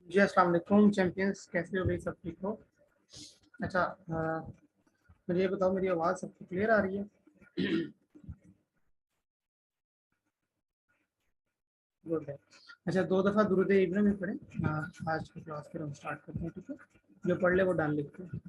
जी अस्सलाम वालेकुम चैंपियंस, कैसे हो भाई? सब ठीक हो? अच्छा, मुझे ये बताओ, मेरी आवाज़ सबको क्लियर आ रही है? गुड है। अच्छा, 2 दफ़ा दुरूद इब्राहिम में पढ़ें। आज की क्लास फिर हम स्टार्ट करते हैं, ठीक है? जो पढ़ ले वो डाल लिखते हैं।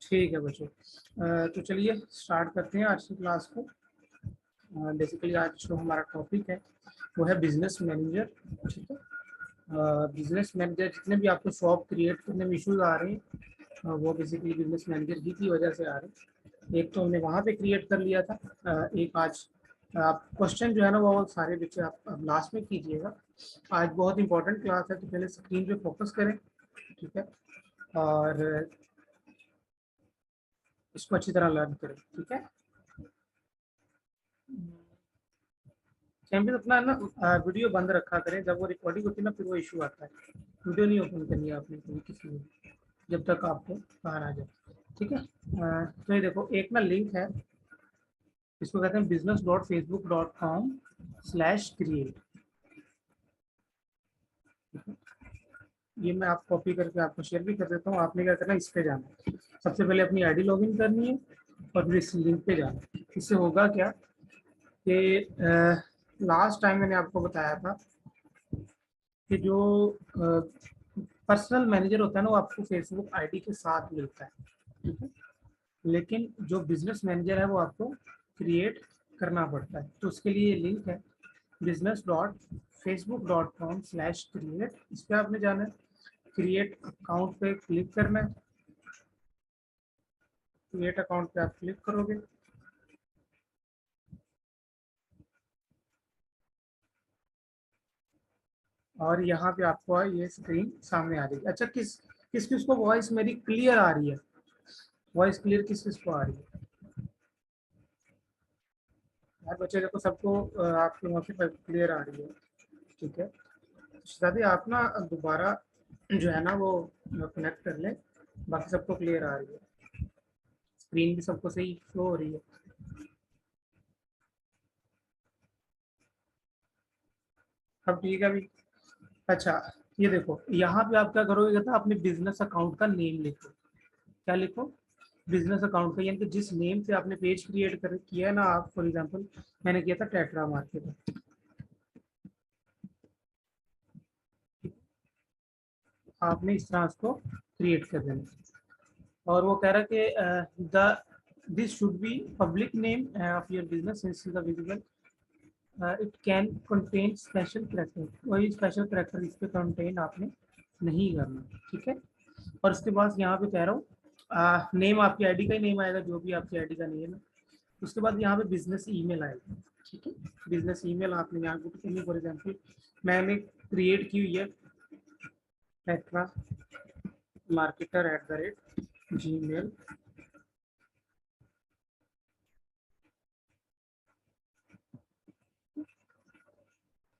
ठीक है बच्चों, तो चलिए स्टार्ट करते हैं आज की क्लास को। बेसिकली आज जो हमारा टॉपिक है वो है बिजनेस मैनेजर, ठीक है? बिजनेस मैनेजर जितने भी आपको शॉप क्रिएट करने में इश्यूज आ रहे हैं, वो बेसिकली बिजनेस मैनेजर ही की वजह से आ रहे हैं। एक तो हमने वहाँ पे क्रिएट कर लिया था, एक आज आप क्वेश्चन जो है ना वो सारे बच्चे आप लास्ट में कीजिएगा। आज बहुत इंपॉर्टेंट क्लास है, तो पहले स्क्रीन पे फोकस करें, ठीक है? और इसको अच्छी तरह लर्न करें, ठीक है? चैंपियन अपना ना वीडियो बंद रखा करें, जब वो रिकॉर्डिंग होती है ना फिर वो इशू आता है। वीडियो नहीं ओपन करनी है आपने कभी किसी में, जब तक आपको बाहर आ जाए, ठीक है? तो ये देखो, एक ना लिंक है, इसको कहते हैं business.facebook.com/create। ये मैं आप कॉपी करके आपको शेयर भी कर देता हूँ। आपने क्या करना है, इस पे जाना है, सबसे पहले अपनी आईडी लॉगिन करनी है और फिर इस लिंक पे जाना है। इससे होगा क्या कि लास्ट टाइम मैंने आपको बताया था कि जो पर्सनल मैनेजर होता है ना वो आपको फेसबुक आईडी के साथ मिलता है, ठीक है? लेकिन जो बिजनेस मैनेजर है वो आपको क्रिएट करना पड़ता है, तो उसके लिए लिंक है business.facebook.com/create। इस पर आपने जाना है, क्रिएट अकाउंट पे क्लिक करना है। क्रिएट अकाउंट पे आप क्लिक करोगे और यहाँ पे आपको ये स्क्रीन सामने आ जाएगी। अच्छा, किस किस किस को वॉइस मेरी क्लियर आ रही है? वॉइस क्लियर किस किस को आ रही है यार? बच्चे देखो, सबको आपके वहाँ पे क्लियर आ रही है, ठीक है? शादी आप ना दोबारा जो है ना वो कनेक्ट कर लें, बाकी सबको क्लियर आ रही है, स्क्रीन भी सबको सही शो हो रही है। अब ठीक है अभी। अच्छा, ये देखो, यहाँ पे आप क्या करोगे था, अपने बिजनेस अकाउंट का नेम लिखो। क्या लिखो? बिजनेस अकाउंट का, यानी कि जिस नेम से आपने पेज क्रिएट कर किया है ना। आप फॉर एग्जांपल मैंने किया था टेट्रा मार्केट, आपने इस तरह उसको क्रिएट कर देना। और वो कह रहा है कि the this should be public name of your business since the visible, it can contain special character. वही स्पेशल करेक्टर इस पे कंटेन आपने नहीं करना, ठीक है? और उसके बाद यहाँ पे कह रहा हूँ नेम आपकी आईडी का ही नेम आएगा, जो भी आपकी आईडी का नेम है। उसके बाद यहाँ पे बिजनेस ईमेल आएगा, ठीक है? बिजनेस ईमेल आपने यहाँ पुट करनी। फॉर एग्जाम्पल मैंने क्रिएट की हुई है टेट्रा marketer@gmail।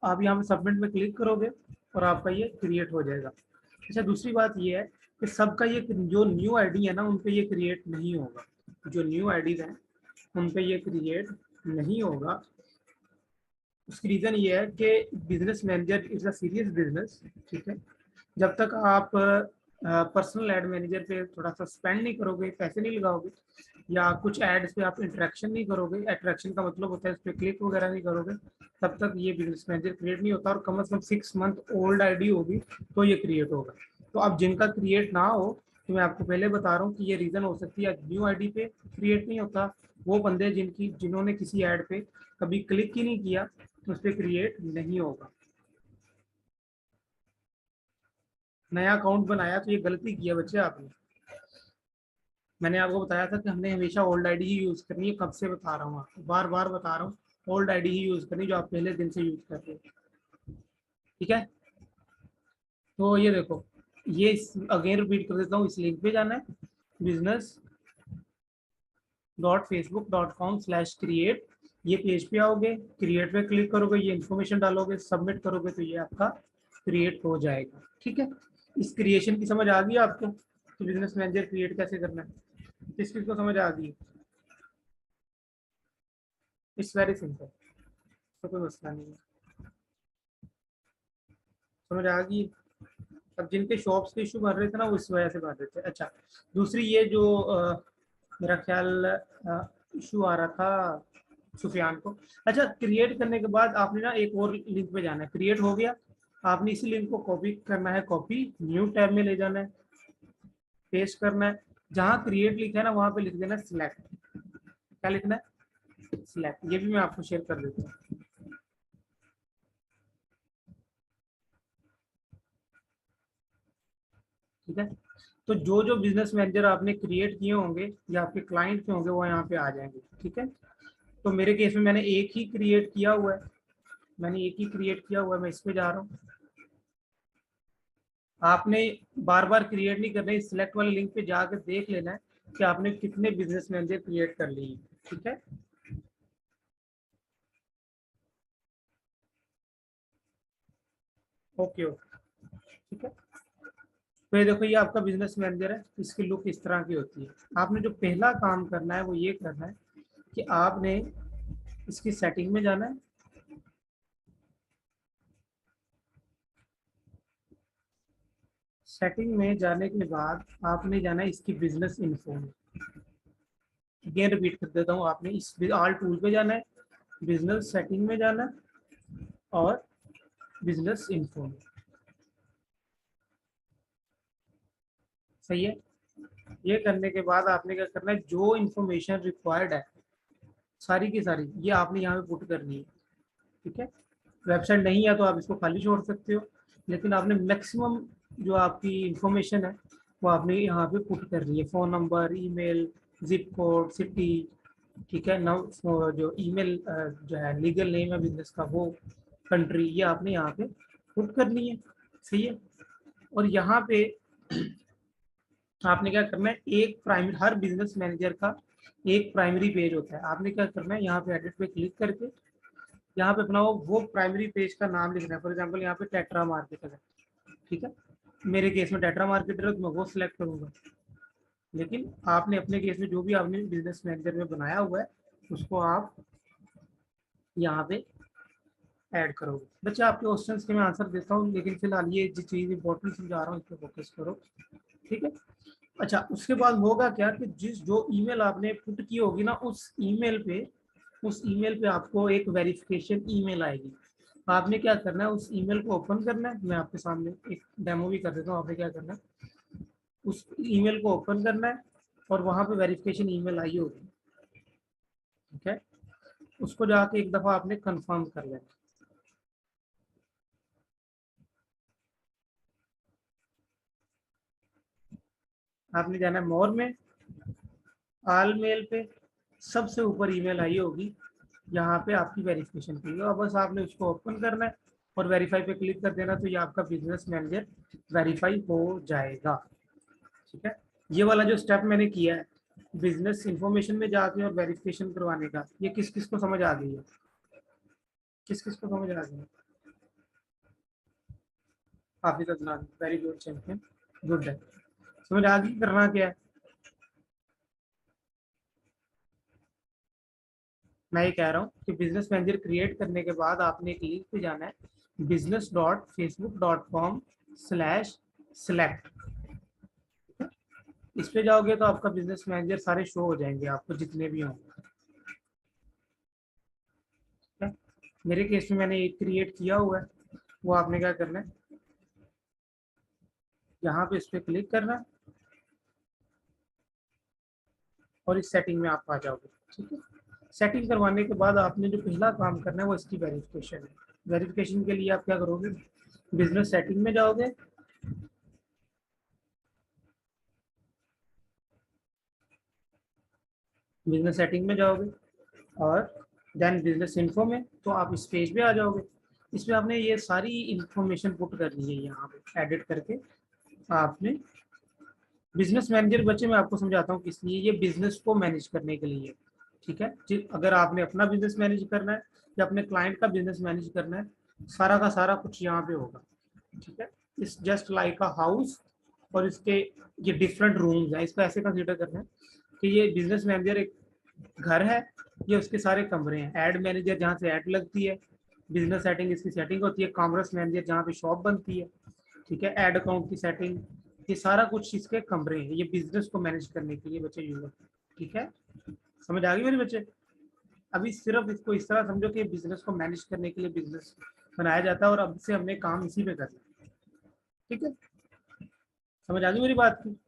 आप यहाँ पे सबमिट में क्लिक करोगे और आपका ये क्रिएट हो जाएगा। अच्छा, दूसरी बात ये है कि सबका ये जो न्यू आईडी है ना उन पे ये क्रिएट नहीं होगा। जो न्यू आईडीज हैं उन पे ये क्रिएट नहीं होगा। उसकी रीज़न ये है कि business manager is a serious business, ठीक है? जब तक आप पर्सनल एड मैनेजर पे थोड़ा सा स्पेंड नहीं करोगे, पैसे नहीं लगाओगे, या कुछ एड्स पे आप इंटरेक्शन नहीं करोगे, अट्रैक्शन का मतलब होता है इस पर क्लिक वगैरह नहीं करोगे, तब तक ये बिजनेस मैनेजर क्रिएट नहीं होता। और कम से कम 6 मंथ ओल्ड आईडी होगी तो ये क्रिएट होगा। तो अब जिनका क्रिएट ना हो, तो मैं आपको पहले बता रहा हूँ कि ये रीज़न हो सकती है न्यू आईडी पे क्रिएट नहीं होता। वो बंदे जिन्होंने किसी ऐड पे कभी क्लिक ही नहीं किया, उस पर क्रिएट नहीं होगा। नया अकाउंट बनाया तो ये गलती की है बच्चे आपने। मैंने आपको बताया था कि हमने हमेशा ओल्ड आईडी ही यूज करनी है, कब से बता रहा हूँ आपको, बार बार बता रहा हूँ, ओल्ड आईडी ही यूज करनी जो आप पहले दिन से यूज कर रहे हो, ठीक है। तो ये देखो, ये अगेन रिपीट कर देता हूँ, इस लिंक पे जाना है business.facebook.com/create, ये पेज पे आओगे, क्रिएट पे क्लिक करोगे, ये इन्फॉर्मेशन डालोगे, सबमिट करोगे तो ये आपका क्रिएट हो जाएगा, ठीक है। इस क्रिएशन की समझ आ गई आपको कि बिजनेस मैनेजर क्रिएट कैसे करना है, किस चीज को समझ आ गई? इट्स वेरी सिंपल, तो कोई मसला नहीं है, समझ आ गई। अब जिनके शॉप्स के इशू भर रहे थे ना, वो इस वजह से भर रहे थे। अच्छा, दूसरी ये जो मेरा ख्याल इशू आ रहा था सुफियान को। अच्छा, क्रिएट करने के बाद आपने ना एक और लिंक पे जाना है, क्रिएट हो गया, आपने इसी लिंक को कॉपी करना है, कॉपी न्यू टैब में ले जाना है, पेस्ट करना है, जहाँ क्रिएट लिखा है ना वहां पे लिख देना सिलेक्ट। क्या लिखना है? सिलेक्ट। ये भी मैं आपको शेयर कर देता हूँ, ठीक है। तो जो जो बिजनेस मैनेजर आपने क्रिएट किए होंगे या आपके क्लाइंट के होंगे वो यहाँ पे आ जाएंगे, ठीक है। तो मेरे केस में मैंने एक ही क्रिएट किया हुआ है, मैंने एक ही क्रिएट किया हुआ है, मैं इस पे जा रहा हूँ। आपने बार बार क्रिएट नहीं करना है, सिलेक्ट वाले लिंक पे जाकर देख लेना है कि आपने कितने बिजनेस मैनेजर क्रिएट कर लिए, ठीक है। ओके ओके, ठीक है। तो ये देखो, ये आपका बिजनेस मैनेजर है, इसकी लुक इस तरह की होती है। आपने जो पहला काम करना है वो ये करना है कि आपने इसकी सेटिंग में जाना है, सेटिंग में जाने के बाद आपने जाना है इसकी बिजनेस इन्फो में। अगेन रिपीट कर देता हूँ, आपने इस ऑल टूल पे जाना है, बिजनेस सेटिंग में जाना है और बिजनेस इन्फो में, सही है। ये करने के बाद आपने क्या करना है, जो इन्फॉर्मेशन रिक्वायर्ड है सारी की सारी ये आपने यहाँ पे पुट करनी है, ठीक है। वेबसाइट नहीं है तो आप इसको खाली छोड़ सकते हो, लेकिन आपने मैक्सिमम जो आपकी इंफॉर्मेशन है वो आपने यहाँ पे पुट करनी है, phone number, email, zip code, city, ठीक है। नव जो ईमेल जो है लीगल नेम है बिजनेस का वो, कंट्री, ये आपने यहाँ पे पुट करनी है, सही है। और यहाँ पे आपने क्या करना है, एक प्राइमरी, हर बिजनेस मैनेजर का एक प्राइमरी पेज होता है, आपने क्या करना है यहाँ पे एडिट पे क्लिक करके यहाँ पे अपना वो प्राइमरी पेज का नाम लिखना है। फॉर एग्जांपल यहाँ पे टेट्रा मार्केटर है, ठीक है। मेरे केस में टेट्रा मार्केटर है तो मैं वो सिलेक्ट करूंगा, लेकिन आपने अपने केस में जो भी आपने बिजनेस मैनेजर में बनाया हुआ है उसको आप यहाँ पे ऐड करोगे। बच्चे आपके क्वेश्चंस के मैं आंसर देता हूँ, लेकिन फिलहाल ये जो चीज़ इंपॉर्टेंट समझा रहा हूँ इस पर फोकस करो, ठीक है। अच्छा, उसके बाद होगा क्या कि जिस जो ईमेल आपने पुट की होगी ना, उस ईमेल पे आपको एक वेरिफिकेशन ईमेल आएगी। आपने क्या करना है, उस ईमेल को ओपन करना है, मैं आपके सामने एक डेमो भी कर देता हूँ। आपने क्या करना है, उस ईमेल को ओपन करना है और वहां पे वेरिफिकेशन ईमेल आई होगी, ठीक है। उसको जाके एक दफा आपने कंफर्म कर लेना। आपने जाना है मोर में, आल मेल पे, सबसे ऊपर ईमेल आई होगी, यहाँ पे आपकी वेरिफिकेशन की और बस आपने उसको ओपन करना है और वेरीफाई पे क्लिक कर देना, तो ये आपका बिजनेस मैनेजर वेरीफाई हो जाएगा, ठीक है। ये वाला जो स्टेप मैंने किया है बिजनेस इंफॉर्मेशन में जाके और वेरिफिकेशन करवाने का, ये किस किस को समझ आ गई है? किस किस को समझ आ गई है? Hafiz Adnan, very good champion, good है। समझ आ गई करना क्या है? मैं ये कह रहा हूँ कि बिजनेस मैनेजर क्रिएट करने के बाद आपने एक लिंक पे जाना है, business.facebook.com/select। इस पे जाओगे तो आपका बिजनेस मैनेजर सारे शो हो जाएंगे आपको, जितने भी होंगे, ठीक है? मेरे केस में मैंने एक क्रिएट किया हुआ है, वो आपने क्या करना है, यहाँ पे इस पे क्लिक करना है और इस सेटिंग में आप आ जाओगे, ठीक है। सेटिंग करवाने के बाद आपने जो पहला काम करना है वो इसकी वेरिफिकेशन है। वेरिफिकेशन के लिए आप क्या करोगे, बिजनेस सेटिंग में जाओगे, बिजनेस सेटिंग में जाओगे और देन बिजनेस इन्फो में, तो आप इस पेज पे आ जाओगे। इसमें आपने ये सारी इंफॉर्मेशन पुट करनी है यहाँ पे एडिट करके आपने। बिजनेस मैनेजर बच्चे मैं आपको समझाता हूँ किस लिए, ये बिजनेस को मैनेज करने के लिए, ठीक है। अगर आपने अपना बिजनेस मैनेज करना है या अपने क्लाइंट का बिजनेस मैनेज करना है, सारा का सारा कुछ यहाँ पे होगा, ठीक है। इस जस्ट लाइक अ हाउस, और इसके ये डिफरेंट रूम्स हैं, इसको ऐसे कंसीडर करना है कि ये बिजनेस मैनेजर एक घर है, ये उसके सारे कमरे हैं। एड मैनेजर जहाँ से एड लगती है, बिजनेस सेटिंग इसकी सेटिंग होती है, कॉमर्स मैनेजर जहाँ पे शॉप बनती है, ठीक है, एड अकाउंट की सेटिंग, ये सारा कुछ इसके कमरे हैं, ये बिजनेस को मैनेज करने के लिए बच्चे यूज होते हैं, ठीक है। समझ आ गई मेरे बच्चे? अभी सिर्फ इसको इस तरह समझो कि बिजनेस को मैनेज करने के लिए बिजनेस बनाया जाता है, और अब से हमने काम इसी पे करना है, ठीक है। समझ आ गई मेरी बात की?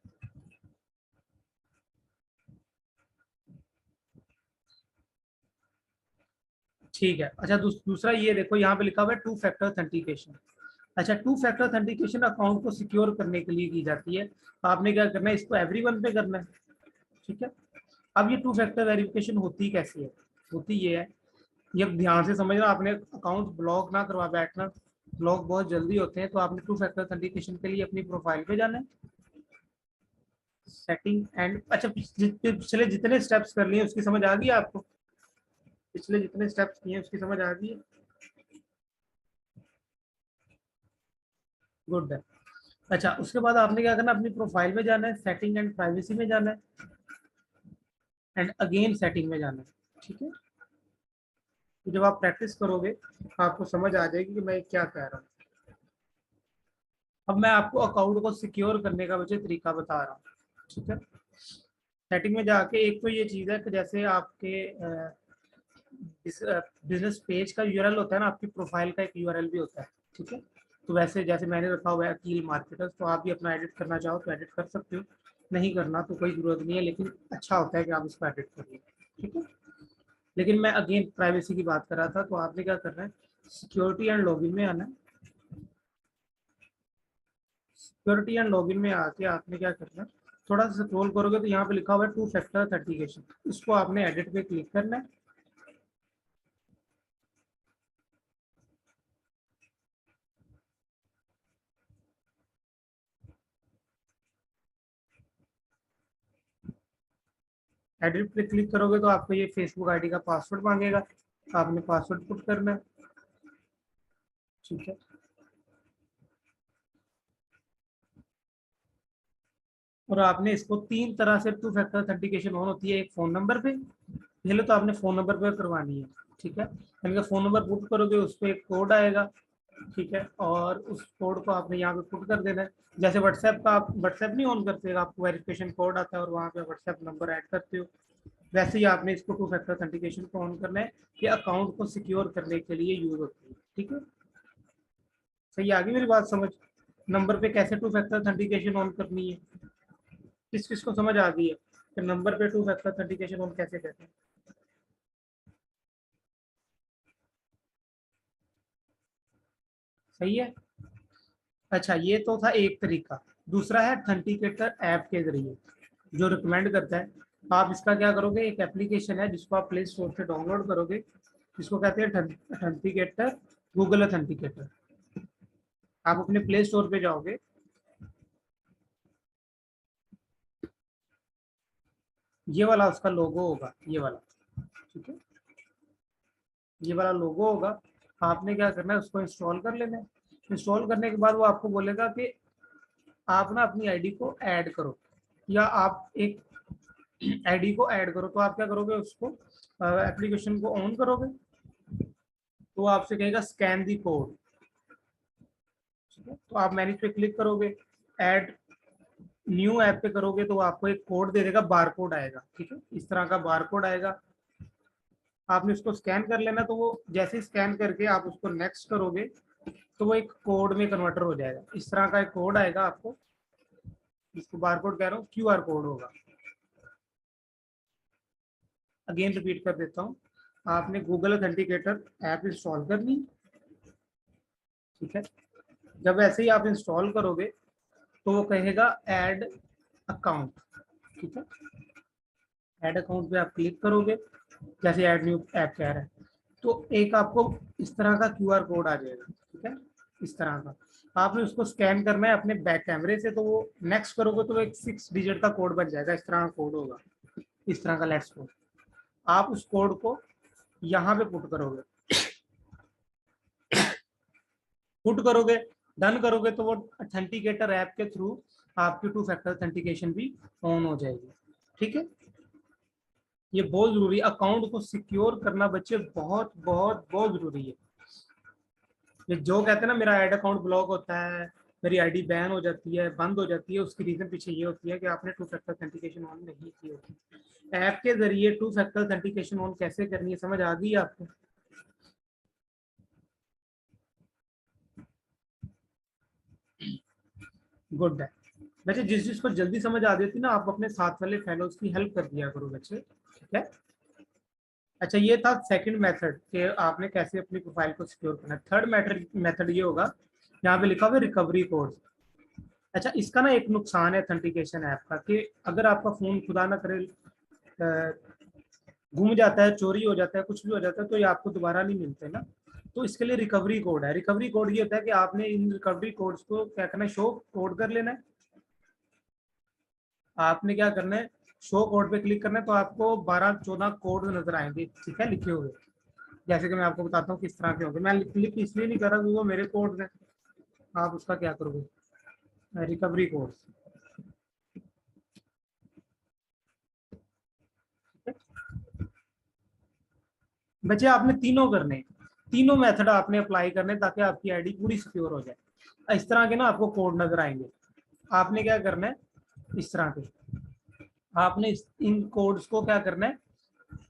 ठीक है। अच्छा, दूसरा ये देखो यहाँ पे लिखा हुआ है टू फैक्टर ऑथेंटिकेशन। अच्छा, टू फैक्टर ऑथेंटिकेशन अकाउंट को सिक्योर करने के लिए की जाती है। आपने क्या करना है, इसको एवरीवन पे करना है, ठीक है। अब ये टू फैक्टर वेरिफिकेशन होती कैसी है? होती ये है, ये ध्यान से समझना, आपने अकाउंट ब्लॉक ना करवा बैठना, ब्लॉक बहुत जल्दी होते हैं। तो आपने टू फैक्टर ऑथेंटिकेशन के लिए अपनी प्रोफाइल पे जाना है, सेटिंग एंड, अच्छा पिछले जितने स्टेप्स कर लिए उसकी समझ आ गई आपको? पिछले जितने स्टेप्स किए उसकी समझ आ गई? गुड है। अच्छा, उसके बाद आपने क्या करना, अपनी प्रोफाइल में जाना है, सेटिंग एंड प्राइवेसी में जाना है, एंड अगेन सेटिंग में जाना है, ठीक है। तो जब आप प्रैक्टिस करोगे आपको समझ आ जाएगी कि मैं क्या कह रहा हूँ। अब मैं आपको अकाउंट को सिक्योर करने का मुझे तरीका बता रहा हूँ, ठीक है। सेटिंग में जाके एक तो ये चीज़ है कि जैसे आपके बिजनेस पेज का यूआरएल होता है ना, आपकी प्रोफाइल का एक यूआरएल भी होता है, ठीक है। तो वैसे जैसे मैंने रखा हुआ है अकील मार्केटर्स, तो आप भी अपना एडिट करना चाहो तो एडिट कर सकते हो, नहीं करना तो कोई ज़रूरत नहीं है, लेकिन अच्छा होता है कि आप इसको एडिट करिए, ठीक है। लेकिन मैं अगेन प्राइवेसी की बात कर रहा था, तो आपने क्या करना है, सिक्योरिटी एंड लॉगिन में आना है। सिक्योरिटी एंड लॉगिन में आके आपने क्या करना है, थोड़ा सा स्क्रॉल करोगे तो यहाँ पे लिखा हुआ है टू फैक्टर ऑथेंटिकेशन, इसको आपने एडिट पे क्लिक करना है। एडिट पे क्लिक करोगे तो आपको ये फेसबुक आईडी का पासवर्ड मांगेगा, आपने पासवर्ड पुट करना है, ठीक है। और आपने इसको तीन तरह से टू फैक्टर ऑथेंटिकेशन ऑन होती है, एक फ़ोन नंबर पे, पहले तो आपने फ़ोन नंबर पे करवानी है, ठीक है। यानी कि फ़ोन नंबर पुट करोगे उस पर एक कोड आएगा, ठीक है, और उस कोड को आपने यहाँ पे पुट कर देना है। जैसे व्हाट्सएप का, आप व्हाट्सएप नहीं ऑन करते, आपको वेरिफिकेशन कोड आता है और वहाँ पे व्हाट्सएप नंबर ऐड करते हो, वैसे ही आपने इसको टू फैक्टर ऑथेंटिकेशन को ऑन करना है। ये अकाउंट को सिक्योर करने के लिए यूज होती है, ठीक है। सही आ गई मेरी बात समझ? नंबर पे कैसे टू फैक्टर ऑथेंटिकेशन ऑन करनी है, किस किस को समझ आ गई है कि नंबर पे टू फैक्टर ऑथेंटिकेशन ऑन कैसे करते हैं? सही है। अच्छा, ये तो था एक तरीका। दूसरा है ऑथेंटिकेटर ऐप के जरिए, जो रिकमेंड करता है। आप इसका क्या करोगे, एक एप्लीकेशन है जिसको आप प्ले स्टोर से डाउनलोड करोगे, जिसको कहते हैं ऑथेंटिकेटर, गूगल ऑथेंटिकेटर। आप अपने प्ले स्टोर पे जाओगे, ये वाला उसका लोगो होगा, ये वाला, ठीक है, ये वाला लोगो होगा। आपने क्या करना है, उसको इंस्टॉल कर लेना है। इंस्टॉल करने के बाद वो आपको बोलेगा कि आप ना अपनी आईडी को ऐड करो, या आप एक आईडी को ऐड करो। तो आप क्या करोगे, उसको एप्लीकेशन को ऑन करोगे, तो आपसे कहेगा स्कैन दी कोड, ठीक है। तो आप मैनेज पे क्लिक करोगे, ऐड न्यू ऐप पे करोगे तो आपको एक कोड दे देगा, बार कोड आएगा, ठीक है, इस तरह का बार कोड आएगा। आपने उसको स्कैन कर लेना, तो वो जैसे स्कैन करके आप उसको नेक्स्ट करोगे तो वो एक कोड में कन्वर्टर हो जाएगा। इस तरह का एक कोड आएगा आपको, जिसको बार कोड कह रहा हूँ, क्यूआर कोड होगा। अगेन रिपीट कर देता हूँ, आपने गूगल ऑथेंटिकेटर ऐप इंस्टॉल कर ली, ठीक है। जब ऐसे ही आप इंस्टॉल करोगे तो वो कहेगा ऐड अकाउंट, ठीक है। ऐड अकाउंट पे आप क्लिक करोगे, जैसे ऐड न्यू ऐप कह रहा है, तो एक आपको इस तरह का क्यूआर कोड आ जाएगा, ठीक है, इस तरह का। आपने उसको स्कैन करना है अपने बैक कैमरे से, तो वो नेक्स्ट करोगे तो एक 6 डिजिट का कोड बन जाएगा, इस तरह का कोड होगा, इस तरह का लेट्स कोड। आप उस कोड को यहाँ पे पुट करोगे, पुट करोगे, डन करोगे, तो वो ऑथेंटिकेटर ऐप के थ्रू आपकी 2 फैक्टर ऑथेंटिकेशन भी ऑन हो जाएगी, ठीक है। ये बहुत जरूरी, अकाउंट को सिक्योर करना बच्चे बहुत बहुत बहुत जरूरी है। ये जो कहते हैं ना मेरा ऐड अकाउंट ब्लॉक होता है, मेरी आईडी बैन हो जाती है, बंद हो जाती है, उसकी रीजन पीछे ये होती है कि आपने 2 फैक्टर ऑथेंटिकेशन ऑन नहीं की होती। ऐप के जरिए 2 फैक्टर ऑथेंटिकेशन ऑन कैसे करनी है, समझ आ गई आपको? गुड है बच्चे, जिस चीज को जल्दी समझ आ जाती ना, आप अपने साथ वाले फेलोज की हेल्प कर दिया करो बच्चे, ठीक है। अच्छा, ये था सेकंड मेथड कि आपने कैसे अपनी प्रोफाइल को सिक्योर करना है। थर्ड मेथड ये होगा, यहाँ पे लिखा हुआ रिकवरी कोड। अच्छा, इसका ना एक नुकसान है ऑथेंटिकेशन ऐप का, कि अगर आपका फोन खुदा ना करे गुम जाता है, चोरी हो जाता है, कुछ भी हो जाता है, तो ये आपको दोबारा नहीं मिलते ना। तो इसके लिए रिकवरी कोड है। रिकवरी कोड ये होता है कि आपने इन रिकवरी कोड्स को क्या करना है, शो कोड कर लेना है। आपने क्या करना है, शो कोड पे क्लिक करना है, तो आपको 12-14 कोड नजर आएंगे, ठीक है, लिखे हुए। जैसे कि मैं आपको बताता हूँ किस तरह के होंगे। मैं क्लिक इसलिए नहीं कर रहा क्योंकि वो मेरे कोड हैं। आप उसका क्या करोगे, रिकवरी कोड, बच्चे आपने तीनों करने, तीनों मेथड आपने अप्लाई करने ताकि आपकी आईडी पूरी सिक्योर हो जाए। इस तरह के ना आपको कोड नजर आएंगे। आपने क्या करना है, इस तरह के आपने इन कोड्स को क्या करना है,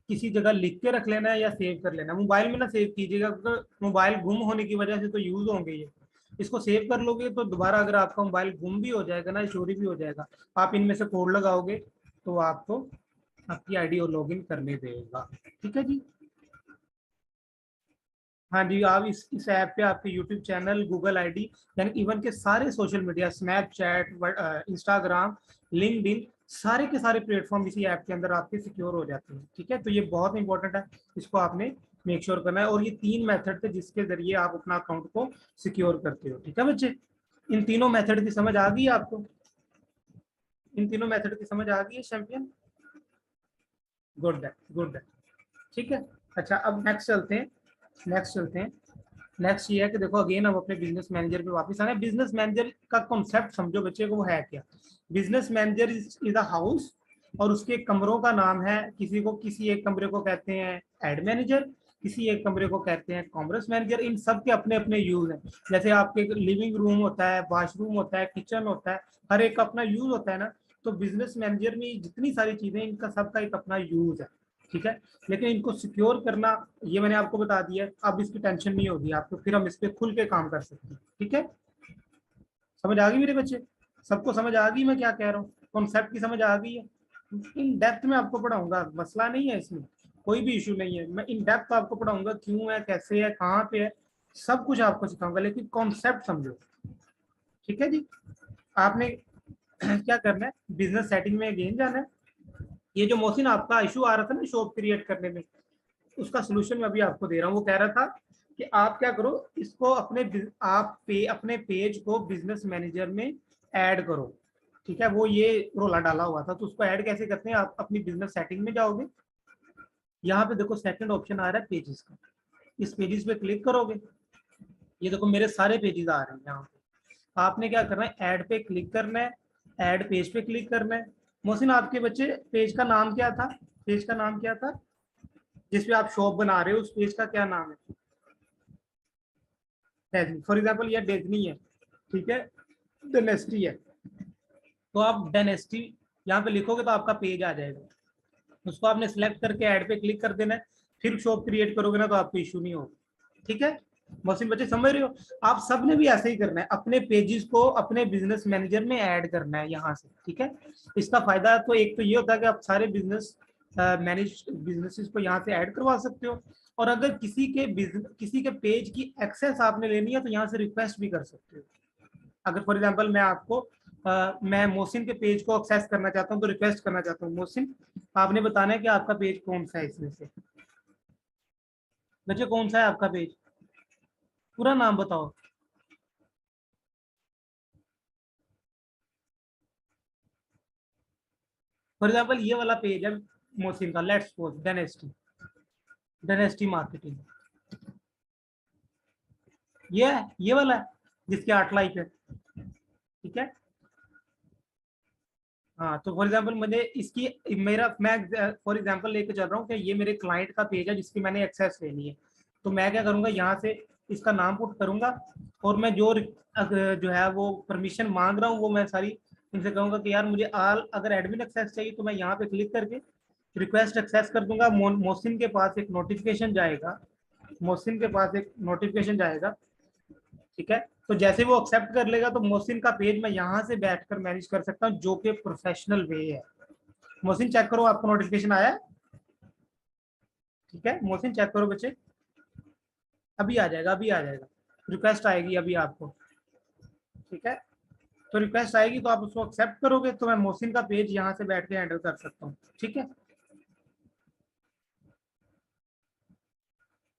किसी जगह लिख के रख लेना है या सेव कर लेना है। मोबाइल में ना सेव कीजिएगा, क्योंकि मोबाइल गुम होने की वजह से तो यूज होंगे ये। इसको सेव कर लोगे तो दोबारा अगर आपका मोबाइल गुम भी हो जाएगा ना, चोरी भी हो जाएगा, आप इनमें से कोड लगाओगे तो आपको आपकी आईडी और लॉगिन करने देगा, ठीक है जी। हाँ जी, आप इस ऐप पे आपके यूट्यूब चैनल, गूगल आईडी, यानी इवन के सारे social media, Snapchat, Instagram, LinkedIn, सारे के सारे प्लेटफॉर्म इसी ऐप के अंदर आपके सिक्योर हो जाते हैं, ठीक है। तो ये बहुत इंपॉर्टेंट है, इसको आपने मेक श्योर करना है। और ये 3 मेथड थे जिसके जरिए आप अपना अकाउंट को सिक्योर करते हो, ठीक है बच्चे। इन तीनों मेथड की समझ आ गई आपको? इन तीनों मेथड की समझ आ गई है चैंपियन? गुड है, गुड है, ठीक है। अच्छा, अब नेक्स्ट चलते हैं। नेक्स्ट ये है कि देखो, अगेन हम अपने बिजनेस मैनेजर पे वापस आए। बिजनेस मैनेजर का कॉन्सेप्ट समझो बच्चे को, वो है क्या। Business manager is a house, और उसके कमरों का नाम है, किसी एक कमरे को कहते हैं एड मैनेजर, किसी एक कमरे को कहते हैं कॉमर्स मैनेजर। इन सब के अपने अपने यूज हैं। जैसे आपके लिविंग रूम होता है, वॉशरूम होता है, किचन होता है, हर एक का अपना यूज होता है ना। तो बिजनेस मैनेजर में जितनी सारी चीजें, इनका सबका एक अपना यूज है, ठीक है। लेकिन इनको सिक्योर करना, ये मैंने आपको बता दिया है, अब इसकी टेंशन नहीं होगी आपको, फिर हम इस पे खुल के काम कर सकते हैं, ठीक है। समझ आ गई मेरे बच्चे? सबको समझ आ गई मैं क्या कह रहा हूँ? कॉन्सेप्ट की समझ आ गई है? इन डेप्थ में आपको पढ़ाऊंगा, मसला नहीं है इसमें, कोई भी इशू नहीं है। मैं इन डेप्थ आपको पढ़ाऊंगा, क्यों है, कैसे है, कहाँ पे है, सब कुछ आपको सिखाऊंगा, लेकिन कॉन्सेप्ट समझो, ठीक है जी। आपने क्या करना है, बिजनेस सेटिंग में अगेन जाना है। ये जो मोहसिन आपका इशू आ रहा था ना शॉप क्रिएट करने में, उसका सोल्यूशन मैं अभी आपको दे रहा हूँ। वो कह रहा था कि आप क्या करो, इसको अपने पेज को बिजनेस मैनेजर में ऐड करो, ठीक है। वो ये रोला डाला हुआ था, तो उसको ऐड कैसे करते हैं, आप अपनी बिजनेस सेटिंग में जाओगे, यहाँ पे देखो सेकंड ऑप्शन आ रहा है पेजेस का, इस पेजेस पे क्लिक करोगे, ये देखो मेरे सारे पेजेस आ रहे हैं यहाँ पे। आपने क्या करना है, ऐड पे क्लिक करना है, ऐड पेज पे क्लिक करना है। मोहसिन, आपके बच्चे पेज का नाम क्या था, पेज का नाम क्या था जिसपे आप शॉप बना रहे हो, उस पेज का क्या नाम है? डेजनी, फॉर एग्जाम्पल ये डेजनी है, ठीक है, डेनेस्टी है, तो आप डेनेस्टी यहाँ पे लिखोगे तो आपका पेज आ जाएगा। उसको आपने सिलेक्ट करके ऐड पे क्लिक कर देना है, फिर शॉप क्रिएट करोगे ना तो आपको इशू नहीं होगा, ठीक है। मौसम बच्चे समझ रहे हो? आप सब ने भी ऐसे ही करना है, अपने पेजेस को अपने बिजनेस मैनेजर में ऐड करना है यहाँ से, ठीक है। इसका फायदा तो एक तो ये होता है कि आप सारे बिजनेसेस को यहाँ से ऐड करवा सकते हो, और अगर किसी के पेज की एक्सेस आपने लेनी है तो यहाँ से रिक्वेस्ट भी कर सकते हो। अगर फॉर एग्जांपल मैं आपको मैं मोहसिन के पेज को एक्सेस करना चाहता हूँ, तो रिक्वेस्ट करना चाहता हूँ। मोहसिन, आपने बताना है कि आपका पेज कौन सा है इसमें से। बच्चे कौन सा है आपका पेज, पूरा नाम बताओ। फॉर एग्जाम्पल ये वाला पेज है मोहसिन का, let's suppose dynasty, dynasty marketing, ये है, ये वाला है जिसके 8 लाइक है, ठीक है। हाँ, तो फॉर एग्जाम्पल मुझे इसकी मेरा मैं फॉर एग्जाम्पल लेके चल रहा हूँ कि ये मेरे क्लाइंट का पेज है जिसकी मैंने एक्सेस लेनी है। तो मैं क्या करूँगा, यहाँ से इसका नाम पुट करूँगा और मैं जो है वो परमिशन मांग रहा हूँ वो मैं सारी इनसे कहूँगा कि यार मुझे अगर एडमिन एक्सेस चाहिए तो मैं यहाँ पे क्लिक करके रिक्वेस्ट एक्सेस कर दूंगा। मोहसिन के पास एक नोटिफिकेशन जाएगा, मोहसिन के पास एक नोटिफिकेशन जाएगा, ठीक है। तो जैसे वो एक्सेप्ट कर लेगा तो मोहसिन का पेज मैं यहाँ से बैठकर मैनेज कर सकता हूँ, जो कि प्रोफेशनल वे है। मोहसिन चेक करो, आपको नोटिफिकेशन आया है, ठीक है। मोहसिन चेक करो बच्चे, अभी आ जाएगा, अभी आ जाएगा, रिक्वेस्ट आएगी अभी आपको, ठीक है। तो रिक्वेस्ट आएगी तो आप उसको एक्सेप्ट करोगे तो मैं मोहसिन का पेज यहाँ से बैठ के हैंडल कर सकता हूँ, ठीक है।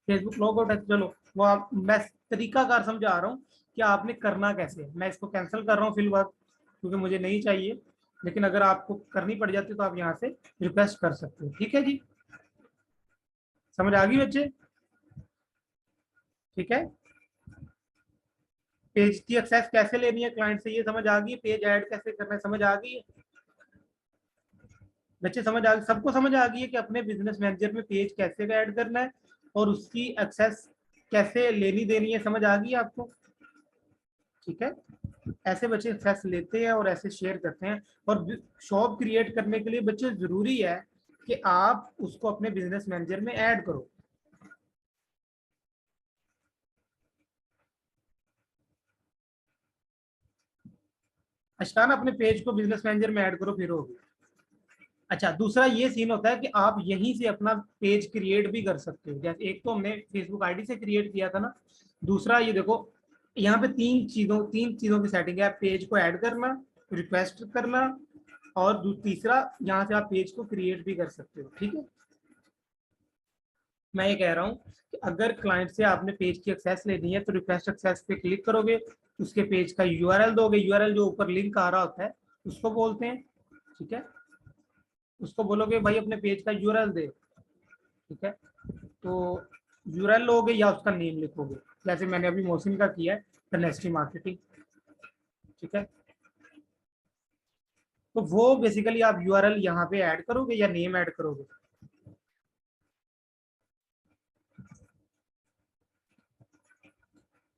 फेसबुक लॉग आउट है, चलो वो आप मैं तरीकाकार समझा रहा हूँ कि आपने करना कैसे है। मैं इसको कैंसिल कर रहा हूँ फिलहाल क्योंकि मुझे नहीं चाहिए, लेकिन अगर आपको करनी पड़ जाती तो आप यहाँ से रिक्वेस्ट कर सकते हो, ठीक है जी। समझ आ गई बच्चे, ठीक है। पेज की एक्सेस कैसे लेनी है क्लाइंट से ये समझ आ गई, पेज ऐड कैसे करना है समझ आ गई है बच्चे, समझ आ गई सबको, समझ आ गई है कि अपने बिजनेस मैनेजर में पेज कैसे ऐड करना है और उसकी एक्सेस कैसे लेनी देनी है, समझ आ गई आपको, ठीक है। ऐसे बच्चे एक्सेस लेते हैं और ऐसे शेयर करते हैं। और शॉप क्रिएट करने के लिए बच्चे जरूरी है कि आप उसको अपने बिजनेस मैनेजर में ऐड करो। अशकान अपने पेज को बिजनेस मैनेजर में ऐड करो फिर होगी। अच्छा, दूसरा ये सीन होता है कि आप यहीं से अपना पेज क्रिएट भी कर सकते हो। जैसे एक तो हमने फेसबुक आईडी से क्रिएट किया था ना, दूसरा ये देखो यहाँ पे तीन चीजों की सेटिंग है, पेज को ऐड करना, रिक्वेस्ट करना, और तीसरा यहाँ से आप पेज को क्रिएट भी कर सकते हो, ठीक है। मैं ये कह रहा हूँ कि अगर क्लाइंट से आपने पेज की एक्सेस लेनी है तो रिक्वेस्ट एक्सेस पे क्लिक करोगे, उसके पेज का यूआरएल दोगे, यूआरएल जो ऊपर लिंक आ रहा होता है उसको बोलते हैं, ठीक है। उसको बोलोगे भाई अपने पेज का यूआरएल दे, ठीक है। तो यूआरएल लोगे या उसका नेम लिखोगे, जैसे मैंने अभी मोहसिन का किया है, डायनेस्टी मार्केटिंग, ठीक है। तो वो बेसिकली आप यूआरएल यहाँ पे ऐड करोगे या नेम ऐड करोगे,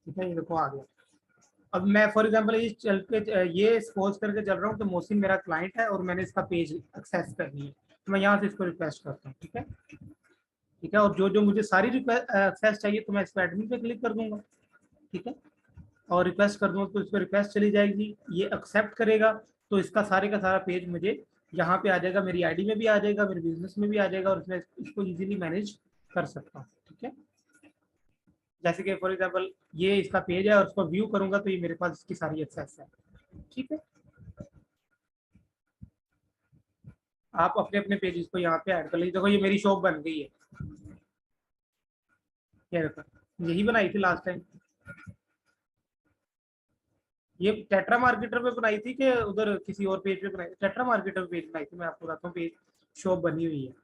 ठीक है। ये देखो आ गया। अब मैं फॉर एग्जांपल ये चल के ये सपोज करके चल रहा हूँ कि मोहसिन मेरा क्लाइंट है और मैंने इसका पेज एक्सेस करनी है, तो मैं यहाँ से इसको रिक्वेस्ट करता हूँ, ठीक है, ठीक है। और जो जो मुझे सारी एक्सेस चाहिए तो मैं इस पर एडमिन पे क्लिक कर दूंगा, ठीक है, और रिक्वेस्ट कर दूंगा तो इस पर रिक्वेस्ट चली जाएगी, ये एक्सेप्ट करेगा तो इसका सारे का सारा पेज मुझे यहाँ पे आ जाएगा, मेरी आईडी में भी आ जाएगा, मेरे बिजनेस में भी आ जाएगा, और इसमें इसको इजीली मैनेज कर सकता हूँ, ठीक है। जैसे कि फॉर एग्जांपल ये इसका पेज है और उसको व्यू करूंगा तो ये मेरे पास इसकी सारी एक्सेस है, ठीक है। आप अपने अपने पेजेस को यहाँ पे ऐड कर लीजिए। देखो ये मेरी शॉप बन गई है, क्या देखो यही बनाई थी लास्ट टाइम, ये टेट्रा मार्केटर पे बनाई थी कि उधर किसी और पेज पे बनाई थी, टेट्रा मार्केटर पेज बनाई थी, मैं आपको बताता हूँ पेज शॉप बनी हुई है,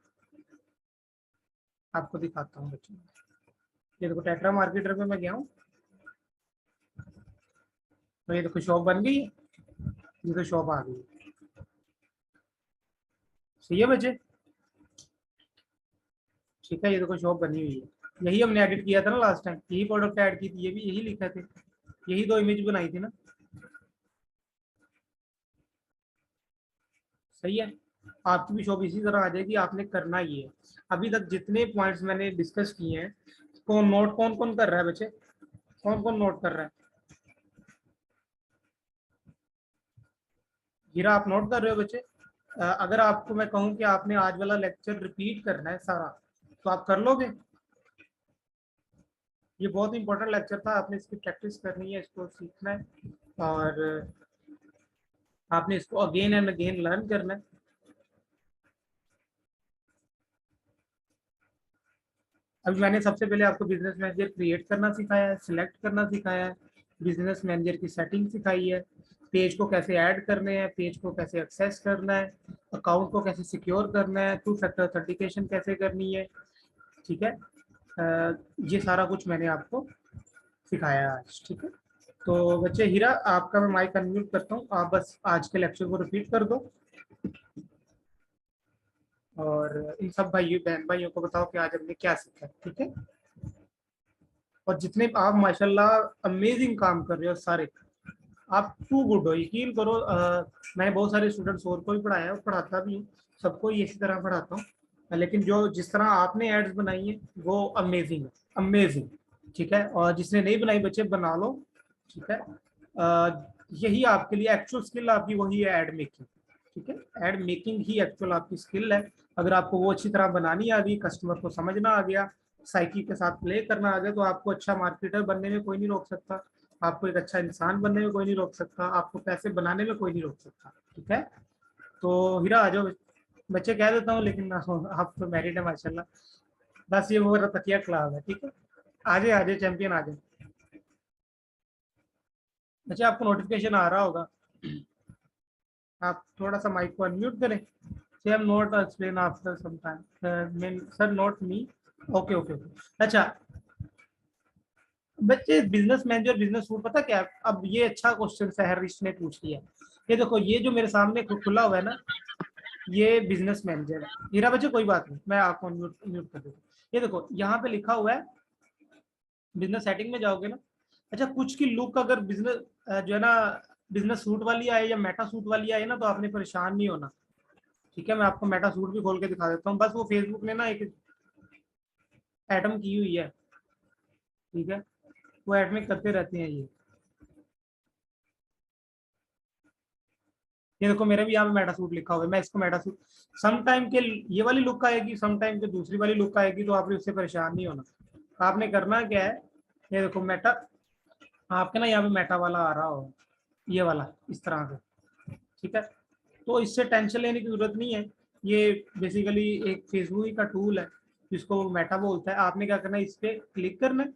आपको दिखाता हूँ बच्चों। ये देखो टेट्रा मार्केटर पे मैं गया हूँ, तो ये देखो शॉप बन गई है, ये तो शॉप आ गई, सही है बच्चे, ठीक है। ये देखो शॉप बनी हुई है, यही हमने एडिट किया था ना लास्ट टाइम, यही प्रोडक्ट ऐड की थी, ये भी यही लिखा थे, यही दो इमेज बनाई थी ना, सही है। आपकी भी शॉप इसी तरह आ जाएगी, आपने करना ही है। अभी तक जितने पॉइंट्स मैंने डिस्कस किए हैं, कौन कौन कर रहा है बच्चे, कौन कौन नोट कर रहा है, हीरा आप नोट कर रहे हो बच्चे। अगर आपको मैं कहूँ कि आपने आज वाला लेक्चर रिपीट करना है सारा, तो आप कर लोगे। ये बहुत इंपॉर्टेंट लेक्चर था, आपने इसकी प्रैक्टिस करनी है, इसको सीखना है। और आपने इसको अगेन एंड अगेन लर्न करना है। अभी मैंने सबसे पहले आपको बिजनेस मैनेजर क्रिएट करना सिखाया है, सिलेक्ट करना सिखाया है, बिजनेस मैनेजर की सेटिंग सिखाई है, पेज को कैसे ऐड करने हैं, पेज को कैसे एक्सेस करना है, अकाउंट को कैसे सिक्योर करना है, टू फैक्टर ऑथेंटिकेशन कैसे करनी है। ठीक है, ये सारा कुछ मैंने आपको सिखाया है आज। ठीक है, तो बच्चे हीरा आपका मैं माइक अनम्यूट करता हूँ, आप बस आज के लेक्चर को रिपीट कर दो और इन सब भाइयों बहन भाइयों को बताओ कि आज हमने क्या सीखा है। ठीक है, और जितने आप माशाल्लाह अमेजिंग काम कर रहे हो सारे, आप टू गुड हो, यकीन करो। मैंने बहुत सारे स्टूडेंट्स और को भी पढ़ाया और पढ़ाता भी हूँ, सबको इसी तरह पढ़ाता हूँ, लेकिन जो जिस तरह आपने एड्स बनाई है वो अमेजिंग है, अमेजिंग। ठीक है, और जिसने नहीं बनाई बच्चे बना लो। ठीक है, यही आपके लिए एक्चुअल स्किल आपकी वही है, एड मेकिंग। ठीक है, एड मेकिंग ही एक्चुअल आपकी स्किल है। अगर आपको वो अच्छी तरह बनानी आ गई, कस्टमर को समझना आ गया, साइकी के साथ प्ले करना आ गया, तो आपको अच्छा मार्केटर बनने में कोई नहीं रोक सकता, आपको एक अच्छा इंसान बनने में कोई नहीं रोक सकता, आपको पैसे बनाने में कोई नहीं रोक सकता। ठीक है, तो हीरा आ जाओ। बच्चे कह देता हूँ लेकिन आप तो मैरिड है माशाल्लाह, बस ये वो मेरा तकिया क्लास है। ठीक है, आजे आजे चैंपियन आजे। बच्चे आपको नोटिफिकेशन आ रहा होगा, आप थोड़ा सा माइक को अनम्यूट करें। से am not explain after some time sir, not me. Okay okay okay, अच्छा बच्चे बिजनेस मैनेजर बिजनेस रूल पता क्या है? अब ये अच्छा क्वेश्चन सहरिश ने पूछ लिया। ये देखो, ये जो मेरे सामने खुला हुआ है ना, ये बिजनेस मैनेजर है। हीरा बच्चे कोई बात नहीं, मैं आपको म्यूट म्यूट कर देता हूँ। ये देखो यहाँ पे लिखा हुआ है, बिजनेस सेटिंग में जाओगे ना। अच्छा, कुछ की लुक अगर बिजनेस जो है ना बिजनेस सूट वाली आए या मेटा सूट वाली आए ना, तो आपने परेशान नहीं होना। ठीक है, मैं आपको मेटा सूट भी खोल के दिखा देता हूँ, बस वो फेसबुक ने ना एक एटम की हुई है। ठीक है, वो एडमिट करते रहते हैं ये देखो मेरा भी यहाँ पे मेटा सूट लिखा हुआ है, मैं इसको मेटा सूट सम टाइम के ये वाली लुक आएगी, सम टाइम के दूसरी वाली लुक आएगी, तो आपने उससे परेशान नहीं होना। आपने करना क्या है, ये देखो मेटा, आपके ना यहाँ पे मेटा वाला आ रहा हो, ये वाला इस तरह से। ठीक है, तो इससे टेंशन लेने की जरूरत नहीं है। ये बेसिकली एक फेसबुक का टूल है जिसको मेटा बोलता है। आपने क्या करना है, इस पे क्लिक करना है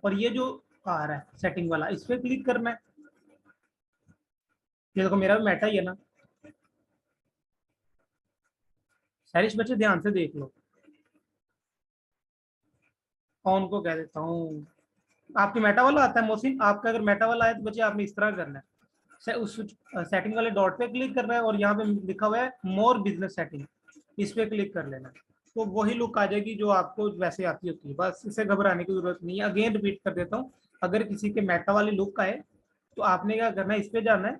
और ये जो आ रहा है सेटिंग वाला, इस पे क्लिक करना है। ये देखो मेरा भी मेटा ही है ना। सारिश बच्चे ध्यान से देख लो, ऑन को कह देता हूँ। आपके मेटा वाला आता है मोहसिन, आपका अगर मेटा वाला है तो बच्चे आपने इस तरह करना है, उस सेटिंग वाले डॉट पे क्लिक करना है और यहाँ पे लिखा हुआ है मोर बिजनेस सेटिंग, इस पे क्लिक कर लेना है। तो वही लुक आ जाएगी जो आपको वैसे आती होती है, बस इसे घबराने की जरूरत नहीं है। अगेन रिपीट कर देता हूँ, अगर किसी के मेटा वाली लुक आए तो आपने क्या करना है, इस पे जाना है।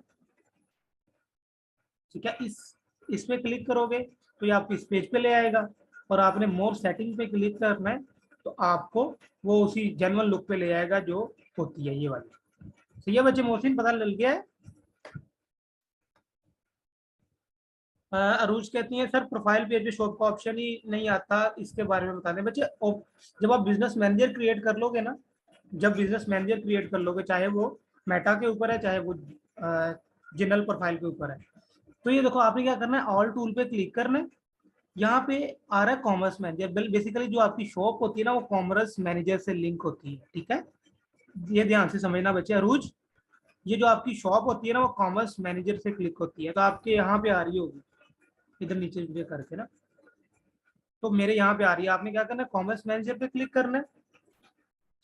ठीक है, इस पे क्लिक करोगे तो ये आपको इस पेज पे ले आएगा, और आपने मोर सेटिंग पे क्लिक करना है तो आपको वो उसी जनरल लुक पे ले आएगा जो होती है ये वाली। तो ये बच्चे मोहसिन पता लग गया है। अरूज कहती है सर प्रोफाइल पेज पे शॉप का ऑप्शन ही नहीं आता, इसके बारे में बता दें बच्चे। जब आप बिजनेस मैनेजर क्रिएट कर लोगे ना, जब बिजनेस मैनेजर क्रिएट कर लोगे, चाहे वो मेटा के ऊपर है चाहे वो जनरल प्रोफाइल के ऊपर है, तो ये देखो आपने क्या करना है, ऑल टूल पे क्लिक करना है। यहाँ पे आ रहा है कॉमर्स मैनेजर, बेसिकली जो आपकी शॉप होती है ना वो कॉमर्स मैनेजर से लिंक होती है। ठीक है, ये ध्यान से समझना बच्चे। अरूज, ये जो आपकी शॉप होती है ना वो कॉमर्स मैनेजर से क्लिक होती है, तो आपके यहाँ पे आ रही होगी इधर नीचे नीचे करके ना, तो मेरे यहाँ पे आ रही है। आपने क्या करना है, कॉमर्स मैनेजर पे क्लिक करना है।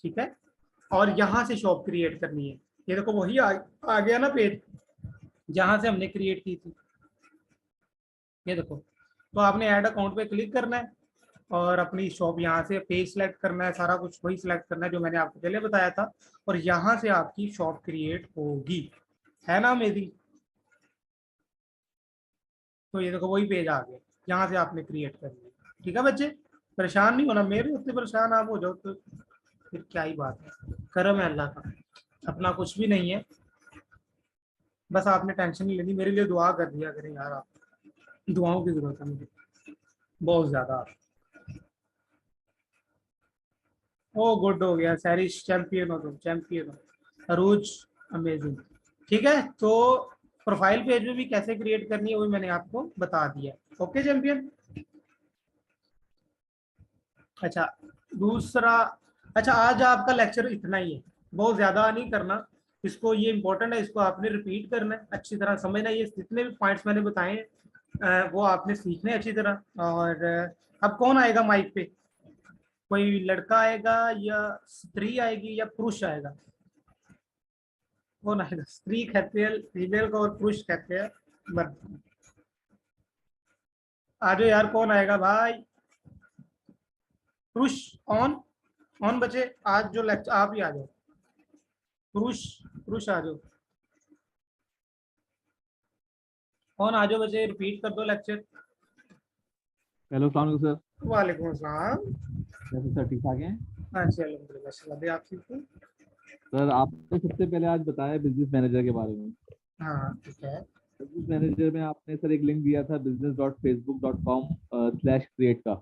ठीक है, और यहाँ से शॉप क्रिएट करनी है। ये देखो वही आ गया ना पेज जहाँ से हमने क्रिएट की थी। ये देखो, तो आपने ऐड अकाउंट पे क्लिक करना है और अपनी शॉप यहाँ से पेज सेलेक्ट करना है, सारा कुछ वही सिलेक्ट करना है जो मैंने आपको पहले बताया था, और यहाँ से आपकी शॉप क्रिएट होगी। है ना मेरी? तो ये देखो वही पेज आ गया, यहाँ से आपने क्रिएट करनी है। ठीक है बच्चे, परेशान नहीं होना, मेरे उतने परेशान आप हो जाओ तो फिर क्या ही बात है। करम है अल्लाह का, अपना कुछ भी नहीं है। बस आपने टेंशन नहीं लेनी, मेरे लिए दुआ कर दिया करें यार, आप दुआओं की जरूरत है मुझे बहुत ज्यादा। ओ गुड हो गया सैरिश, चैंपियन हो तुम, चैंपियन हो। अरूज, अमेजिंग। ठीक है, तो प्रोफाइल पेज में भी कैसे क्रिएट करनी है वो मैंने आपको बता दिया। Okay champion. अच्छा दूसरा, अच्छा आज आपका लेक्चर इतना ही है, बहुत ज्यादा नहीं करना इसको, ये इंपॉर्टेंट है, इसको आपने रिपीट करना है, अच्छी तरह समझना है, ये जितने भी पॉइंट्स मैंने बताए हैं वो आपने सीखने अच्छी तरह। और अब कौन आएगा माइक पे, कोई लड़का आएगा या स्त्री आएगी या पुरुष आएगा, कौन आएगा? स्त्री कहते हैं फीमेल को और पुरुष कहते हैं मर्द। आ जाओ यार, कौन आएगा भाई? पुरुष ऑन, ऑन बचे, आज जो लेक्चर आप ही आ जाओ, पुरुष पुरुष आ जाओ, ऑन आ जाओ बचे, रिपीट कर दो लेक्चर। हेलो सलाम सर। वालेकुम अस्सलाम। कैसे सर, ठीक ठाक हैं? हाँ जी अल्हम्दुलिल्लाह, सलाह आप ठीक हो? सर आपने सबसे पहले आज बताया बिजनेस मैनेजर के बारे में। हाँ ठीक है। बिजनेस मैनेजर में आपने सर एक लिंक दिया था business.facebook.com/create का,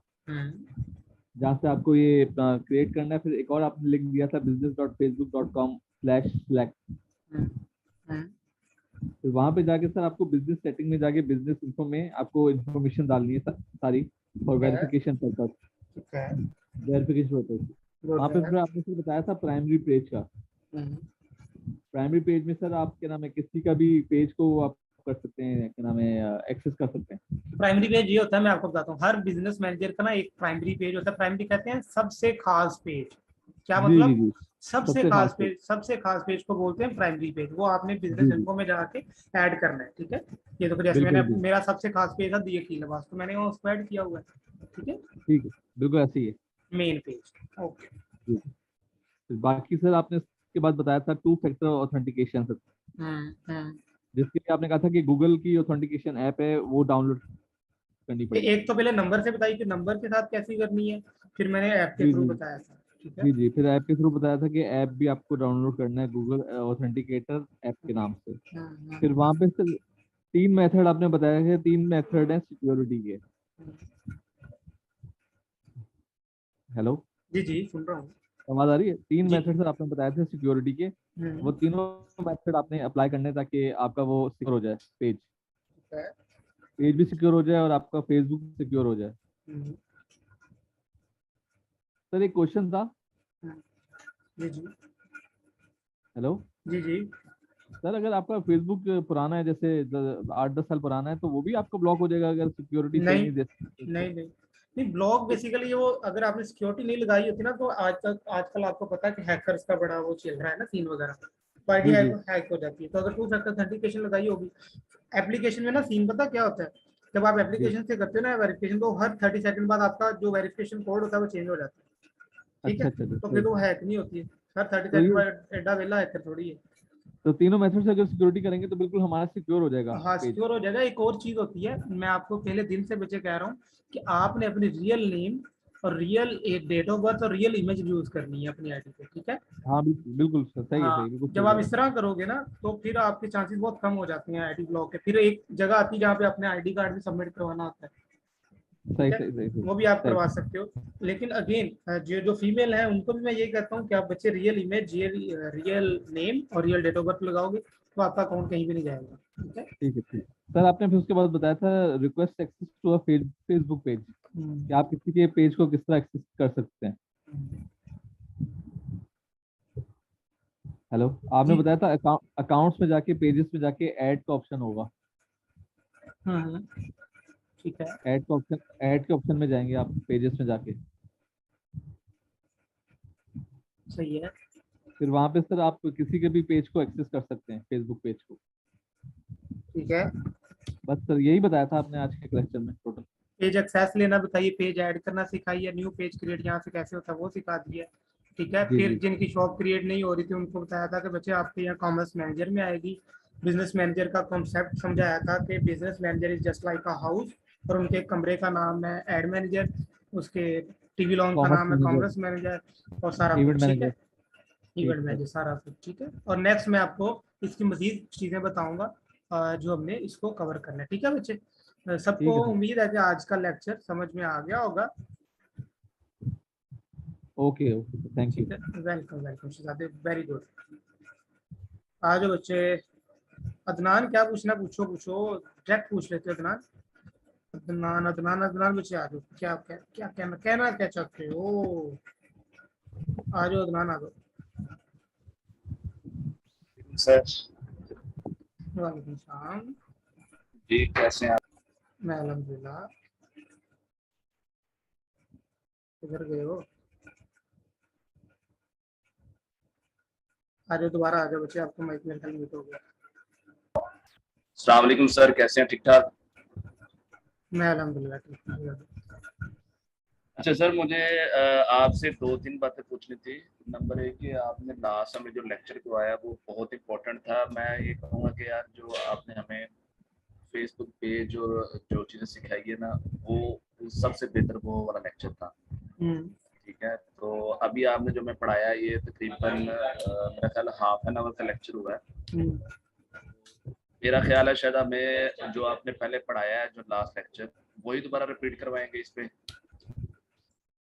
जहाँ से आपको ये क्रिएट करना है। फिर एक और आपने लिंक दिया था business.facebook.com/select। फिर वहाँ पे जाके सर आपको बिजनेस सेटिंग में जाके बिजनेस इन्फो में आपको इन्फॉर्मेशन डालनी है सारी फॉर वेरिफिकेशन पर्पस। ठीक है। वेरिफिकेशन पर्पस वहाँ पे फिर आपने सर बताया था प्राइमरी पेज का। प्राइमरी पेज में सर आप क्या नाम है, किसी का भी पेज को आप कर सकते हैं, क्या नाम है, एक्सेस कर सकते हैं। प्राइमरी पेज ये होता है, मैं आपको बताता हूँ, हर बिजनेस मैनेजर का ना एक प्राइमरी पेज होता है। प्राइमरी कहते हैं सबसे खास पेज। क्या जी जी मतलब? जी, सबसे सबसे खास खास पेज। पेज, सबसे खास पेज को बोलते हैं प्राइमरी पेज। वो आपने जी बिजनेस जी, इन्फो में जाके ऐड करना है। ठीक है, ये तो फिर जैसे मैंने बिल्कुल बिल्कुल, मेरा सबसे खास पेज था दिए की लिबास, तो मैंने वो उसको ऐड किया हुआ है। ठीक है, ठीक है, बिल्कुल ऐसे ही है। Main page. ओके। जी। फिर बाकी सर आपने इसके बाद बताया था टू फैक्टर ऑथेंटिकेशन सर, हम्म। जिसके लिए आपने कहा था कि गूगल की ऑथेंटिकेशन ऐप है वो डाउनलोड करनी पड़ेगी। एक तो पहले नंबर से बताइए कि नंबर के साथ कैसे करनी है, फिर मैंने ऐप के जी थ्रू जी बताया था। ठीक है। जी जी, फिर ऐप के थ्रू बताया था कि ऐप भी आपको डाउनलोड करना है गूगल ऑथेंटिकेटर ऐप के नाम से। फिर वहाँ पे सर तीन मेथड आपने बताया कि तीन मेथड हैं सिक्योरिटी के। हेलो, जी जी सुन रहा हूँ। आवाज आ रही है? तीन जी जी। मेथड सर आपने बताए थे सिक्योरिटी के। वो ठीक तीनों मेथड आपने अप्लाई करने हैं ताकि आपका वो सिक्योर हो जाए पेज। है। पेज भी सिक्योर हो जाए और आपका फेसबुक सिक्योर हो जाए। हम्म, सर एक क्वेश्चन था। जी जी। हेलो जी जी। सर, अगर आपका फेसबुक पुराना है, जैसे 8-10 साल पुराना है, तो वो भी आपका ब्लॉक हो जाएगा अगर सिक्योरिटी सही नहीं नहीं दे सकते तो? नहीं, नहीं ब्लॉग बेसिकली वो अगर आपने सिक्योरिटी नहीं लगाई होती ना, तो आज तक आजकल आपको पता है कि हैकर्स का बड़ा वो चल रहा है ना, सीन वगैरह, तो आईडी जी जी, हैक हो जाती है। तो अगर टू फैक्टर ऑथेंटिकेशन लगाई होगी एप्लीकेशन में ना, सीन पता क्या होता है, जब आप जी, एप्लीकेशन से करते हो ना वेरिफिकेशन, तो हर 30 सेकंड बाद आपका जो वेरिफिकेशन कोड होता है वो चेंज हो जाता है। ठीक है, अच्छा अच्छा अच्छा, तो फिर तो वो हैक नहीं होती है। हर थर्टी तो सेकंड ये बाद एडा वेला हैकर थोड़ी है। तो तीनों मेथड से अगर सिक्योरिटी करेंगे तो बिल्कुल हमारा सिक्योर हो जाएगा हाँ पेज। सिक्योर हो जाएगा। एक और चीज होती है, मैं आपको पहले दिन से बच्चे कह रहा हूँ कि आपने अपनी रियल नेम और रियल डेट ऑफ बर्थ और रियल इमेज यूज करनी है अपनी आईडी पे। ठीक है। हाँ बिल्कुल बिल्कुल सही है, हाँ सही, बिल्कुल जब सही आप है। इस तरह करोगे ना, तो फिर आपके चांसेस बहुत कम हो जाते हैं आईडी ब्लॉक के। फिर एक जगह आती है जहाँ पे अपने आईडी कार्ड भी सबमिट करवाना होता है। ठीक सही है, सही सही सही वो भी आप सही। करवा सकते हो। लेकिन अगेन जो जो फीमेल है उनको भी मैं ये कहता हूँ कि आप बच्चे रियल इमेज, रियल नेम और रियल डेट ऑफ बर्थ लगाओगे तो आपका अकाउंट कहीं भी नहीं जाएगा। ठीक है। ठीक है, ठीक है। सर आपने फिर उसके बाद बताया था request access to a Facebook page, कि आप किसी के पेज को किस तरह एक्सेस कर सकते हैं। हेलो, आपने जी। बताया था अकाउंट्स में जाके पेजेस में जाके ऐड का ऑप्शन होगा। ठीक है। ऐड के ऑप्शन में जाएंगे आप पेजेस में जाके। सही है। फिर वहां पे सर आप किसी के भी पेज को एक्सेस कर सकते हैं, फेसबुक पेज को। ठीक है। बस सर यही बताया था आपने आज के क्वेश्चन में टोटल। पेज एक्सेस लेना बताइए, पेज ऐड करना सिखाइए, न्यू पेज क्रिएट यहाँ से कैसे होता है वो सिखा दिया। ठीक है। जी फिर जी, जिनकी शॉप क्रिएट नहीं हो रही थी उनको बताया था कि बच्चे आपके यहाँ कॉमर्स मैनेजर में आएगी। बिजनेस मैनेजर का कॉन्सेप्ट समझाया था कि business manager is just like a house, और उनके कमरे का नाम है एड मैनेजर, उसके टीवी लॉन्च का कॉमर्स नाम है मैनेजर, कॉमर्स मैनेजर, और सारा इवेंट कुछ। ठीक मैनेजर। है, ठीक इवेंट है सर। मैनेजर सारा कुछ। ठीक है, और नेक्स्ट मैं आपको इसकी मजीद चीजें बताऊंगा जो हमने इसको कवर करना है। ठीक है बच्चे, ठीक सबको है सर। उम्मीद है कि आज का लेक्चर समझ में आ गया होगा। Okay okay sir, thank you. ठीक है, वेलकम वेलकम शहजादे, वेरी गुड। आ जाओ बच्चे। अदनान क्या पूछना, पूछो पूछो, डायरेक्ट पूछ लेते हो अदनान। अदनान अदनान अदनान बच्चे आ जाओ, क्या क्या क्या कहना क्या चाहते हो, आ जाओ अदनान आ जाओ। सर वालेकुम सलाम। जी कैसे हैं आप? मैं अल्हम्दुलिल्लाह। किधर गए हो, आ जाओ दोबारा आ जाओ बच्चे, आपको माइक मेरे ख्याल म्यूट हो गया। अस्सलाम वालेकुम सर, कैसे हैं? ठीक ठाक। मैं अल्हम्दुलिल्लाह ठीक हूँ। अच्छा सर, मुझे आपसे 2-3 बातें पूछनी थी। नंबर एक कि आपने लास्ट समय जो लेक्चर करवाया वो बहुत इंपॉर्टेंट था। मैं ये कहूँगा कि यार जो आपने हमें फेसबुक पेज और जो चीज़ें सिखाई है ना, वो सबसे बेहतर वो वाला लेक्चर था। ठीक है, तो अभी आपने जो मैं पढ़ाया ये तकरीबन मेरा ख्याल हाफ एन आवर का लेक्चर हुआ है। मेरा ख्याल है शायद हमें जो आपने पहले पढ़ाया है जो लास्ट लेक्चर वही दोबारा रिपीट करवाएंगे इस पे।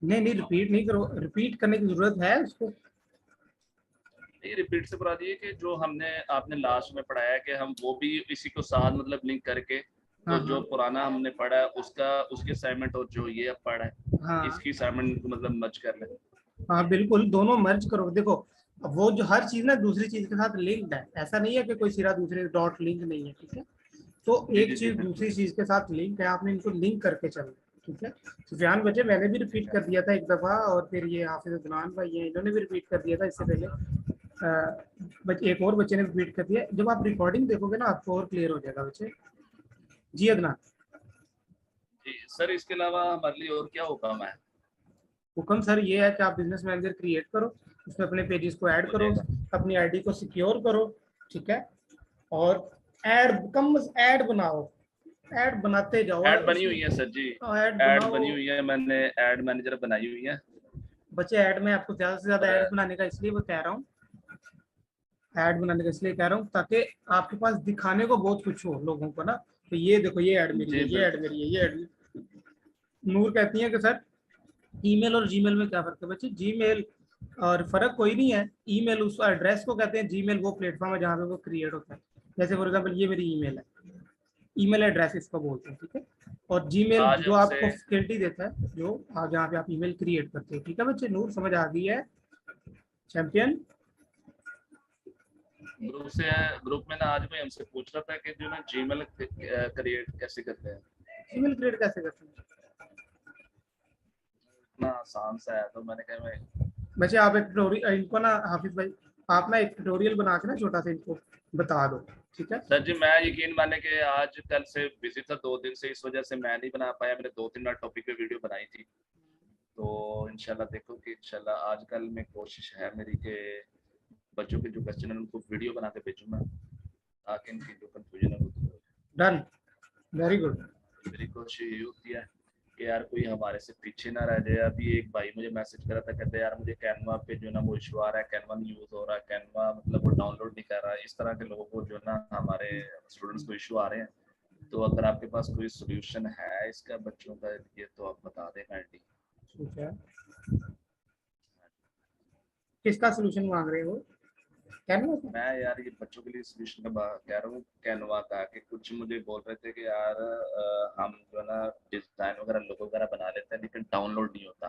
नहीं नहीं, रिपीट नहीं करो, रिपीट करने की जरूरत है उसको। नहीं, रिपीट से बुरा ये कि जो हमने आपने लास्ट में पढ़ाया है कि हम वो भी इसी को साथ मतलब लिंक करके, तो हाँ जो हाँ पुराना हमने पढ़ा है उसका उसकी असाइनमेंट और जो ये अब पढ़ा है हाँ इसकी असाइनमेंट मतलब मर्ज कर लें। हाँ बिल्कुल, दोनों मर्ज करो। देखो वो जो हर चीज ना दूसरी चीज के साथ लिंक्ड है, ऐसा नहीं है कि कोई सिरा दूसरे डॉट लिंक नहीं है, ठीक है। तो जी एक जी जी चीज बिल्कुल। दूसरी चीज के साथ लिंक है, आपने इनको लिंक करके चलना, ठीक है। सुफियान बच्चे मैंने भी रिपीट कर दिया था एक दफा, और फिर ये हाफिज अदनान भाई है, इन्होंने भी रिपीट कर दिया था इससे पहले। एक और बच्चे ने रिपीट कर दिया। जब आप रिकॉर्डिंग देखोगे ना आपको और क्लियर हो जाएगा बच्चे। जी अदनान। जी सर, इसके अलावा हमारे लिए और क्या होगा? मैं हुक्म सर ये है कि आप बिजनेस मैनेजर क्रिएट करो, उसमें अपने पेजेस को ऐड हो करो, जाएगा। अपनी आईडी को सिक्योर करो, ठीक है। और ऐड बनाओ, ऐड बनाते जाओ ऐड बनी उसमें। हुई है सर जी, ऐड ऐड बनाओ बनी हुई है, मैंने ऐड मैनेजर बनाई हुई है। बच्चे। ऐड में आपको ज्यादा से ज्यादा ऐड और बनाने का इसलिए वो कह रहा हूँ, ऐड बनाने का इसलिए कह रहा हूँ ताकि आपके पास दिखाने को बहुत कुछ हो लोगों को ना। तो ये देखो, ये ऐड मेरी जी है, ये ऐड बिल्कुल। मेरी है, ये ऐड। नूर कहती है कि सर ईमेल और जीमेल में क्या फर्क है बच्चे। जीमेल और फर्क कोई नहीं है। ईमेल उस एड्रेस को कहते हैं, जीमेल वो प्लेटफॉर्म है जहाँ पे वो क्रिएट होता है। जैसे फॉर एग्जांपल ये मेरी ईमेल है, ईमेल एड्रेस इसको बोलते हैं, ठीक है। और जीमेल आज जो हमसे आपको फैसिलिटी देता है, जो जहाँ पे आप ईमेल क्रिएट करते हो, ठीक है बच्चे। नूर समझ आ गई है चैंपियन। ग्रुप में ना आज कोई हमसे पूछ रहा था कि जो ना जीमेल क्रिएट कैसे करते हैं। ईमेल क्रिएट कैसे करते हैं इतना आसान सा है, तो मैंने कहा मैं बच्चे। आप एक ट्यूटोरियल इनको ना, हाफिज भाई आप ना एक ट्यूटोरियल बना के ना छोटा सा इनको बता दो, ठीक है। सर जी, मैं यकीन माने कि आज कल से बिजी था 2 दिन से, इस वजह से मैं नहीं बना पाया। मैंने 2-3 बार टॉपिक पे वीडियो बनाई थी, तो इंशाल्लाह देखो कि इंशाल्लाह आजकल में कोशिश है मेरी कि बच्चों के जो क्वेश्चन है उनको वीडियो बना के भेजूँ मैं, ताकि इनकी जो कंफ्यूजन है वो दूर हो जाए। Done, very good. मेरी कोशिश ये होती है कि यार कोई हमारे से पीछे ना रह जाए। अभी एक भाई मुझे मैसेज करा था, कहते यार मुझे कैनवा पे जो ना वो इशू आ रहा है, कैनवा नहीं यूज हो रहा है, कैनवा मतलब वो डाउनलोड नहीं कर रहा है। इस तरह के लोगों को जो ना हमारे स्टूडेंट्स को इशू आ रहे हैं। तो अगर आपके पास कोई सोल्यूशन है इसका बच्चों का ये तो आप बता दें काइंडली। ठीक है, किसका सोल्यूशन मांग रहे हो, कैनवा का? मैं यार ये बच्चों के लिए सोल्यूशन का कह रहा हूँ, कैनवा का। कि कुछ मुझे बोल रहे थे कि यार हम जो ना डिजाइन वगैरह लोगो वगैरह बना लेते हैं लेकिन डाउनलोड नहीं होता।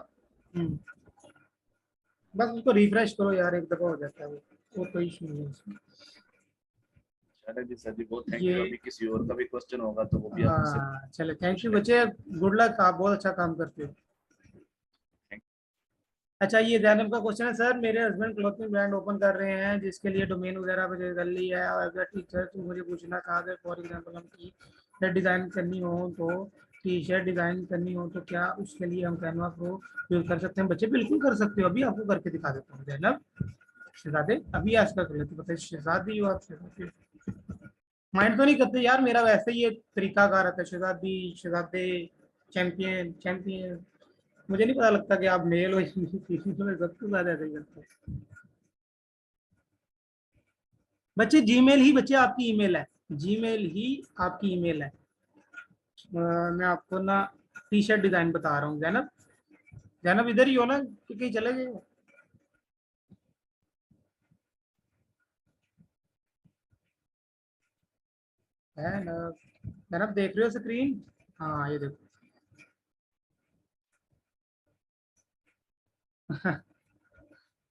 बस उसको रिफ्रेश करो यार, एक दफा हो जाता है वो कोई इशू नहीं है उसमें। चलो जी सर जी, बहुत थैंक ये यू। अभी किसी और का भी क्वेश्चन होगा तो वो भी आप मुझसे हाँ चलो, थैंक पूछ यू लें। बच्चे, गुड लक, आप बहुत अच्छा काम करते हो। थैंक अच्छा ये जैनब का क्वेश्चन है, सर मेरे हस्बैंड क्लॉथिंग ब्रांड ओपन कर रहे हैं जिसके लिए डोमेन वगैरह मुझे कर ली है, और अगर टीचर तो मुझे पूछना था अगर फॉर एग्जांपल हम टी शर्ट डिज़ाइन करनी हो तो टी शर्ट डिज़ाइन करनी हो तो क्या उसके लिए हम कैनवा प्रो यूज कर सकते हैं? बच्चे बिल्कुल कर सकते हो, अभी आपको करके दिखा देता हूँ। जैनब शहजादे अभी आज का कर लेते, बताइए शहजादी हो आप? शहजादी माइंड तो नहीं करते यार, मेरा वैसे ही ये तरीका कार आता है, शहजादी शहजादे चैंपियन चैंपियन। मुझे नहीं पता लगता कि आप मेल हो या फीमेल हो, सबके साथ ऐसे ही करते हैं बच्चे। जीमेल ही बच्चे आपकी ईमेल है, जीमेल ही आपकी ईमेल है। मैं आपको ना टी शर्ट डिजाइन बता रहा हूँ। जैनब, जैनब इधर ही हो ना कि कहीं चले गए हो? है ना, देख रहे हो स्क्रीन? हाँ ये देखो।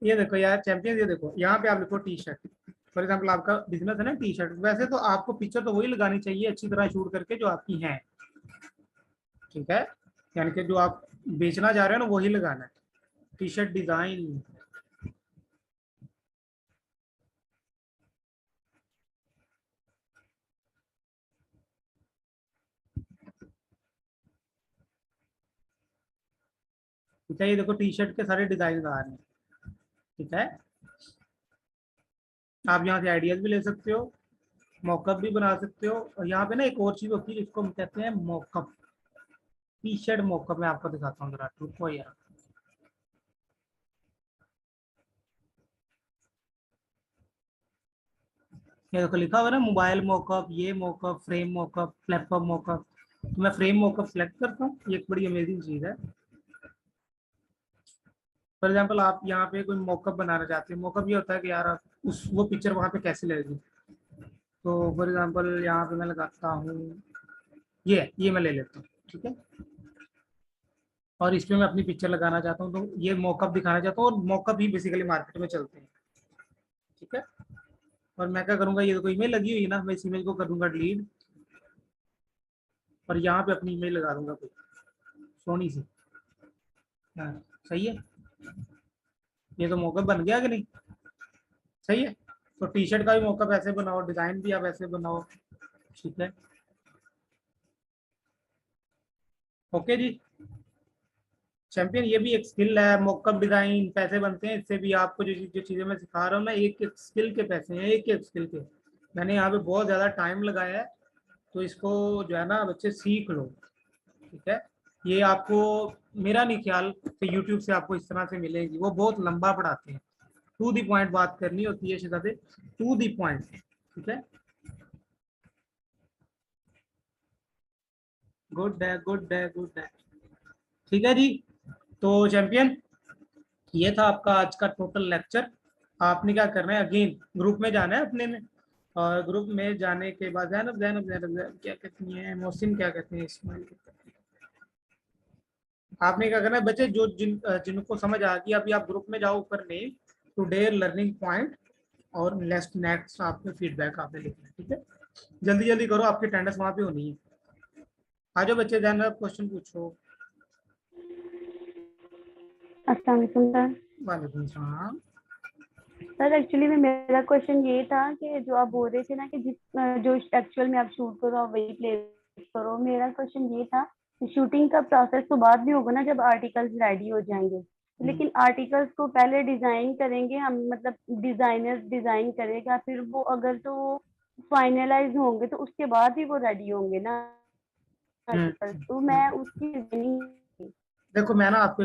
ये देखो यार चैंपियन, ये देखो यहाँ पे आप लिखो टी शर्ट। फॉर एग्जाम्पल आपका बिजनेस है ना टी शर्ट, वैसे तो आपको पिक्चर तो वही लगानी चाहिए अच्छी तरह शूट करके जो आपकी है, ठीक है, यानी कि जो आप बेचना जा रहे हो ना वही लगाना है। टी शर्ट डिजाइन, ठीक है, ये देखो टी शर्ट के सारे डिजाइन आ रहे हैं, ठीक है। आप यहाँ से आइडियाज भी ले सकते हो, मॉकअप भी बना सकते हो, और यहाँ पे ना एक और चीज होती है जिसको हम कहते हैं मॉकअप। टी शर्ट मॉकअप मैं आपको दिखाता हूँ जरा, रुको यार। ये देखो लिखा हुआ है ना मोबाइल मॉकअप, ये mock-up, frame mock-up, laptop mock-up. तो मैं फ्रेम मॉकअप सेलेक्ट करता हूँ, ये एक बड़ी अमेजिंग चीज है। फॉर एग्जाम्पल आप यहाँ पे कोई मॉकअप बनाना चाहते हैं, मॉकअप ये होता है कि यार आप उस वो पिक्चर वहाँ पे कैसे लगेगी। तो फॉर एग्जाम्पल यहाँ पे मैं लगाता हूँ, ये मैं ले लेता हूँ, ठीक है। और इसमें मैं अपनी पिक्चर लगाना चाहता हूँ, तो ये मॉकअप दिखाना चाहता हूँ, और मॉकअप ही बेसिकली मार्केट में चलते हैं, ठीक है। और मैं क्या करूँगा, ये कोई इमेज लगी हुई है ना, मैं इस इमेज को कर दूंगा डिलीट, और यहाँ पे अपनी इमेज लगा दूंगा कोई सोनी सी। हाँ सही है, ये तो मॉकअप बन गया कि नहीं, सही है। तो टी शर्ट का भी मॉकअप ऐसे बनाओ, डिजाइन भी आप ऐसे बनाओ, ठीक है। ओके जी चैंपियन, ये भी एक स्किल है, मॉकअप डिजाइन पैसे बनते हैं इससे भी। आपको जो चीजें मैं सिखा रहा हूँ ना, एक एक स्किल के पैसे हैं, एक एक स्किल के। मैंने यहाँ पे बहुत ज्यादा टाइम लगाया है, तो इसको जो है ना बच्चे सीख लो, ठीक है। ये आपको, मेरा नहीं ख्याल कि यूट्यूब से आपको इस तरह से मिलेगी, वो बहुत लंबा पढ़ाते हैं, टू दी पॉइंट बात करनी होती है शहजादे, टू दी पॉइंट, ठीक है। गुड है, गुड है, गुड है, ठीक है जी। तो चैंपियन, ये था आपका आज का टोटल लेक्चर। आपने क्या करना है, अगेन ग्रुप में जाना है अपने में, और ग्रुप में जाने के बाद जैनब जैनब जैनब जैनब क्या कहती हैं, मोहसिन क्या कहते हैं, इस्माइल आपने क्या करना है बच्चे, जो जिनको समझ आ गई, अभी आप ग्रुप में जाओ ऊपर में, टुडे लर्निंग पॉइंट और नेक्स्ट नेक्स्ट आपने फीडबैक आपने लिखना है, ठीक है। जल्दी जल्दी करो, आपकी अटेंडेंस वहाँ पे होनी है। आ जाओ बच्चे, जैनब क्वेश्चन पूछो। अस्सलाम वालेकुम सर। वालेकुम सलाम। सर एक्चुअली में मेरा क्वेश्चन ये था कि जो आप बोल रहे थे ना कि जो एक्चुअल में आप शूट करो आप वही प्ले करो, मेरा क्वेश्चन ये था कि शूटिंग का प्रोसेस तो बाद में होगा ना जब आर्टिकल्स रेडी हो जाएंगे, लेकिन आर्टिकल्स को पहले डिजाइन करेंगे हम, मतलब डिजाइनर डिजाइन करेगा, फिर वो अगर तो फाइनलाइज होंगे तो उसके बाद ही वो रेडी होंगे ना आर्टिकल्स, तो मैं उसकी डिजाइनिंग। देखो मैं ना आपको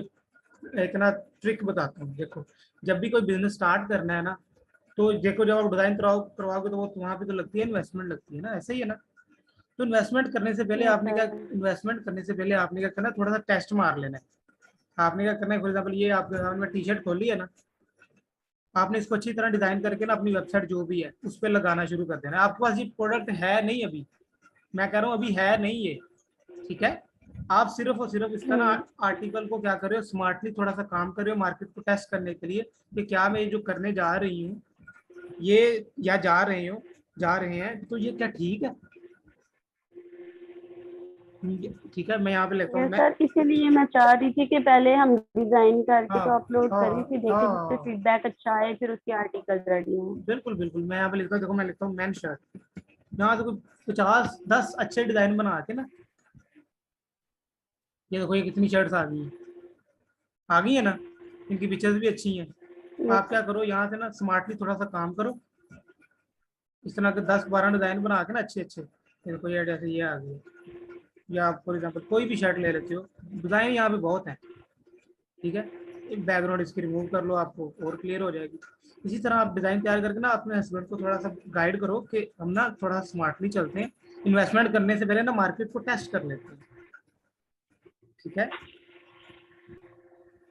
एक ना ट्रिक बताता हूँ। देखो जब भी कोई बिजनेस स्टार्ट करना है ना, तो देखो जब आप डिजाइन करवाओगे तो वो वहाँ पे तो लगती है इन्वेस्टमेंट, लगती है ना, ऐसे ही है ना। तो इन्वेस्टमेंट करने से पहले आपने क्या, इन्वेस्टमेंट करने से पहले आपने क्या करना है, थोड़ा सा टेस्ट मार लेना है। आपने क्या करना है, फॉर एग्जाम्पल ये आपके सामने टी शर्ट खोली है ना, आपने इसको अच्छी तरह डिजाइन करके ना अपनी वेबसाइट जो भी है उस पर लगाना शुरू कर देना है। आपके पास ये प्रोडक्ट है नहीं अभी, मैं कह रहा हूँ अभी है नहीं ये, ठीक है। आप सिर्फ और सिर्फ इसका ना आर्टिकल को क्या कर रहे हो, स्मार्टली थोड़ा सा काम कर रहे हो मार्केट को टेस्ट करने के लिए कि क्या मैं जो करने जा रही हूँ ये, या जा रहे हैं तो ये क्या ठीक है, ठीक है। मैं यहाँ पे लेता हूँ मैं, सर इसीलिए मैं चाह रही थी कि पहले हम डिजाइन करके हाँ तो अपलोड हाँ करें, फिर देखें जिस पे हाँ फीडबैक अच्छा आए फिर उसके आर्टिकल रेडी हों। बिल्कुल बिल्कुल, मैं यहाँ पे लिखता हूँ, देखो मैं लिखता हूँ मैन शर्ट, यहाँ से कोई 50-10 अच्छे डिजाइन बना के ना, ये देखो ये कितनी शर्ट्स आ गई है ना, इनकी पिक्चर्स भी अच्छी हैं। आप क्या करो, यहाँ से ना स्मार्टली थोड़ा सा काम करो, इस तरह के 10-12 डिजाइन बना के ना अच्छे अच्छे, ये देखो ये जैसे ये आ गई, या आप फॉर एग्जाम्पल कोई भी शर्ट ले लेते हो, डिजाइन यहाँ पे बहुत है, ठीक है। एक बैकग्राउंड इसकी रिमूव कर लो, आपको और क्लियर हो जाएगी। इसी तरह आप डिजाइन तैयार करके ना अपने हस्बैंड को थोड़ा सा गाइड करो कि हम ना थोड़ा स्मार्टली चलते हैं, इन्वेस्टमेंट करने से पहले ना मार्केट को टेस्ट कर लेते हैं, ठीक है।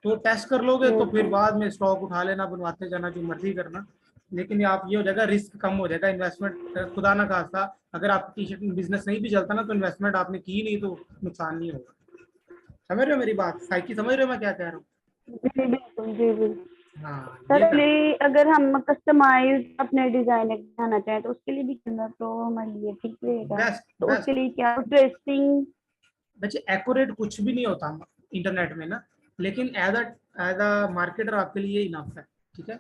तो टेस्ट कर लोगे तो फिर बाद में स्टॉक उठा लेना, बनवाते जाना, जो मर्जी करना, लेकिन आप ये हो जाएगा, रिस्क कम हो जाएगा, इन्वेस्टमेंट खुदा ना खास्ता अगर आप टी शर्ट बिजनेस नहीं भी चलता ना तो इन्वेस्टमेंट आपने की नहीं तो नुकसान नहीं होगा। समझ रहे हो मेरी बात? साइकी समझ रहे हो मैं क्या कह रहा हूँ? जी बिल्कुल, जी बिल्कुल। हाँ सर ये ना, एक्चुअली अगर हम कस्टमाइज अपने डिजाइन बनाना चाहें तो उसके लिए भी करना तो हमारे लिए ठीक रहेगा। बेस्ट तो बेस्ट। उसके लिए क्या ड्रेसिंग? बच्चे एक्यूरेट कुछ भी नहीं होता इंटरनेट में ना, लेकिन एज अ मार्केटर आपके लिए इनफ है, ठीक है?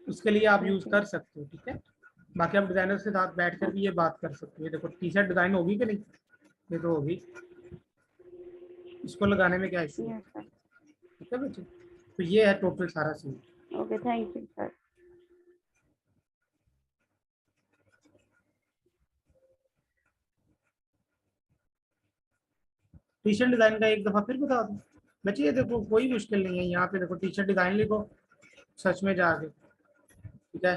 उसके लिए आप यूज कर सकते हो, ठीक है? बाकी आप डिजाइनर के साथ बैठ कर भी ये बात कर सकते हो। देखो टी शर्ट डिजाइन होगी कि नहीं? ये तो होगी, इसको लगाने में क्या इशू है? Yes sir. ठीक है बच्चे, तो ये है टोटल सारा scene. Okay, thank you sir. T shirt design का एक दफा फिर बता दूं बच्चे, ये देखो कोई मुश्किल नहीं है। यहाँ पे देखो टी शर्ट डिजाइन लिखो सर्च में जाके, ठीक है?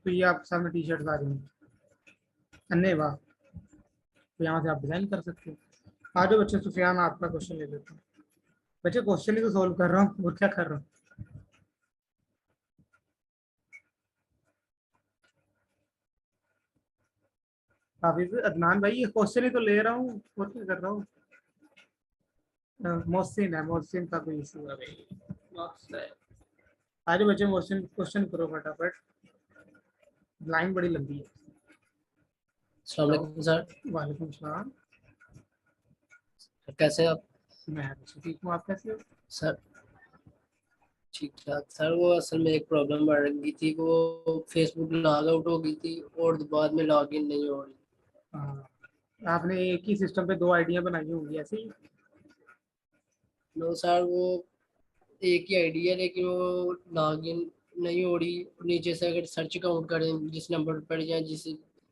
तो ये आपके सामने टी शर्ट आ रही है, अन्य वाह, तो यहाँ से आप डिजाइन कर सकते हो। आ जाओ बच्चे, सुफियान आपका क्वेश्चन ले लेते हैं। बच्चे क्वेश्चन ही तो सोल्व कर रहा हूँ और क्या कर रहा हूँ। हाफिज अदनान भाई ये क्वेश्चन ही तो ले रहा हूँ और क्या कर रहा हूँ। मोहसिन है, मोहसिन का कोई इशू है भाई। आ जाओ बच्चे, क्वेश्चन क्वेश्चन करो फटाफट, लाइन बड़ी लंबी है। अस्सलाम वालेकुम सर। वालेकुम सलाम। कैसे हैं आप? मैं ठीक हूँ, आप कैसे हो? सर ठीक ठाक सर। वो असल में एक प्रॉब्लम बढ़ गई थी, वो फेसबुक लॉग आउट हो गई थी और बाद में लॉग इन नहीं हो रही। हाँ, आपने एक ही सिस्टम पे दो आइडिया बनाई होंगी ऐसे ही। नो सर, वो एक ही आईडी है लेकिन वो लॉग इन नहीं हो रही। नीचे से अगर सर्च काउंट करें जिस नंबर पर या जिस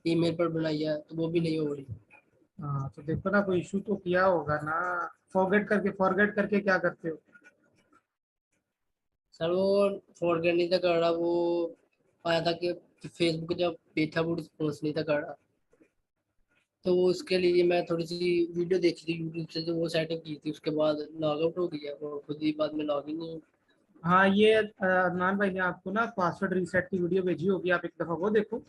ईमेल पर बनाई है तो वो भी नहीं हो रही। हाँ तो देखो ना, कोई इशू तो किया होगा ना। फॉरगेट करके क्या करते हो? सर वो फॉरगेट नहीं था कर रहा, वो आया था कि फेसबुक जब पेज था वो रिस्पॉन्स नहीं था कर रहा। तो वो उसके लिए मैं थोड़ी सी वीडियो देखी थी यूट्यूब से, जो वो सेटिंग की थी उसके बाद लॉग आउट हो गया और खुद ही बाद में लॉग इन नहीं हुआ। हाँ ये अदनान भाई ने आपको ना पासवर्ड रीसेट की वीडियो भेजी होगी, आप एक दफा वो देखो,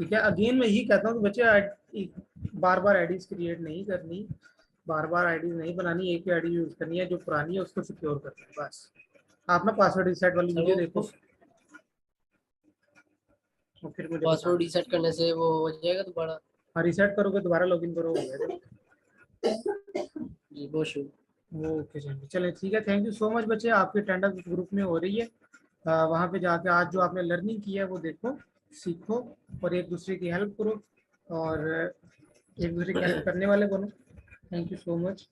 ठीक है? अगेन मैं यही कहता हूँ कि बच्चे बार बार आईडीज क्रिएट नहीं करनी, बार बार आईडीज नहीं बनानी, एक ही आईडी यूज करनी है, जो पुरानी है उसको सिक्योर करना है बस। आप ना पासवर्ड रीसेट वाली सर वीडियो वो देखो और फिर मुझे पासवर्ड बताना। रीसेट करने से वो हो जाएगा दोबारा? हाँ रीसेट करोगे दोबारा लॉगिन करोगे। जी बहुत शुक्रिया। ओके चलिए चलिए ठीक है, थैंक यू सो मच बच्चे। आपकी अटेंडेंस ग्रुप में हो रही है, वहाँ पे जाके आज जो आपने लर्निंग की है वो देखो, सीखो और एक दूसरे की हेल्प करो और एक दूसरे की हेल्प करने वाले बनो। Thank you so much.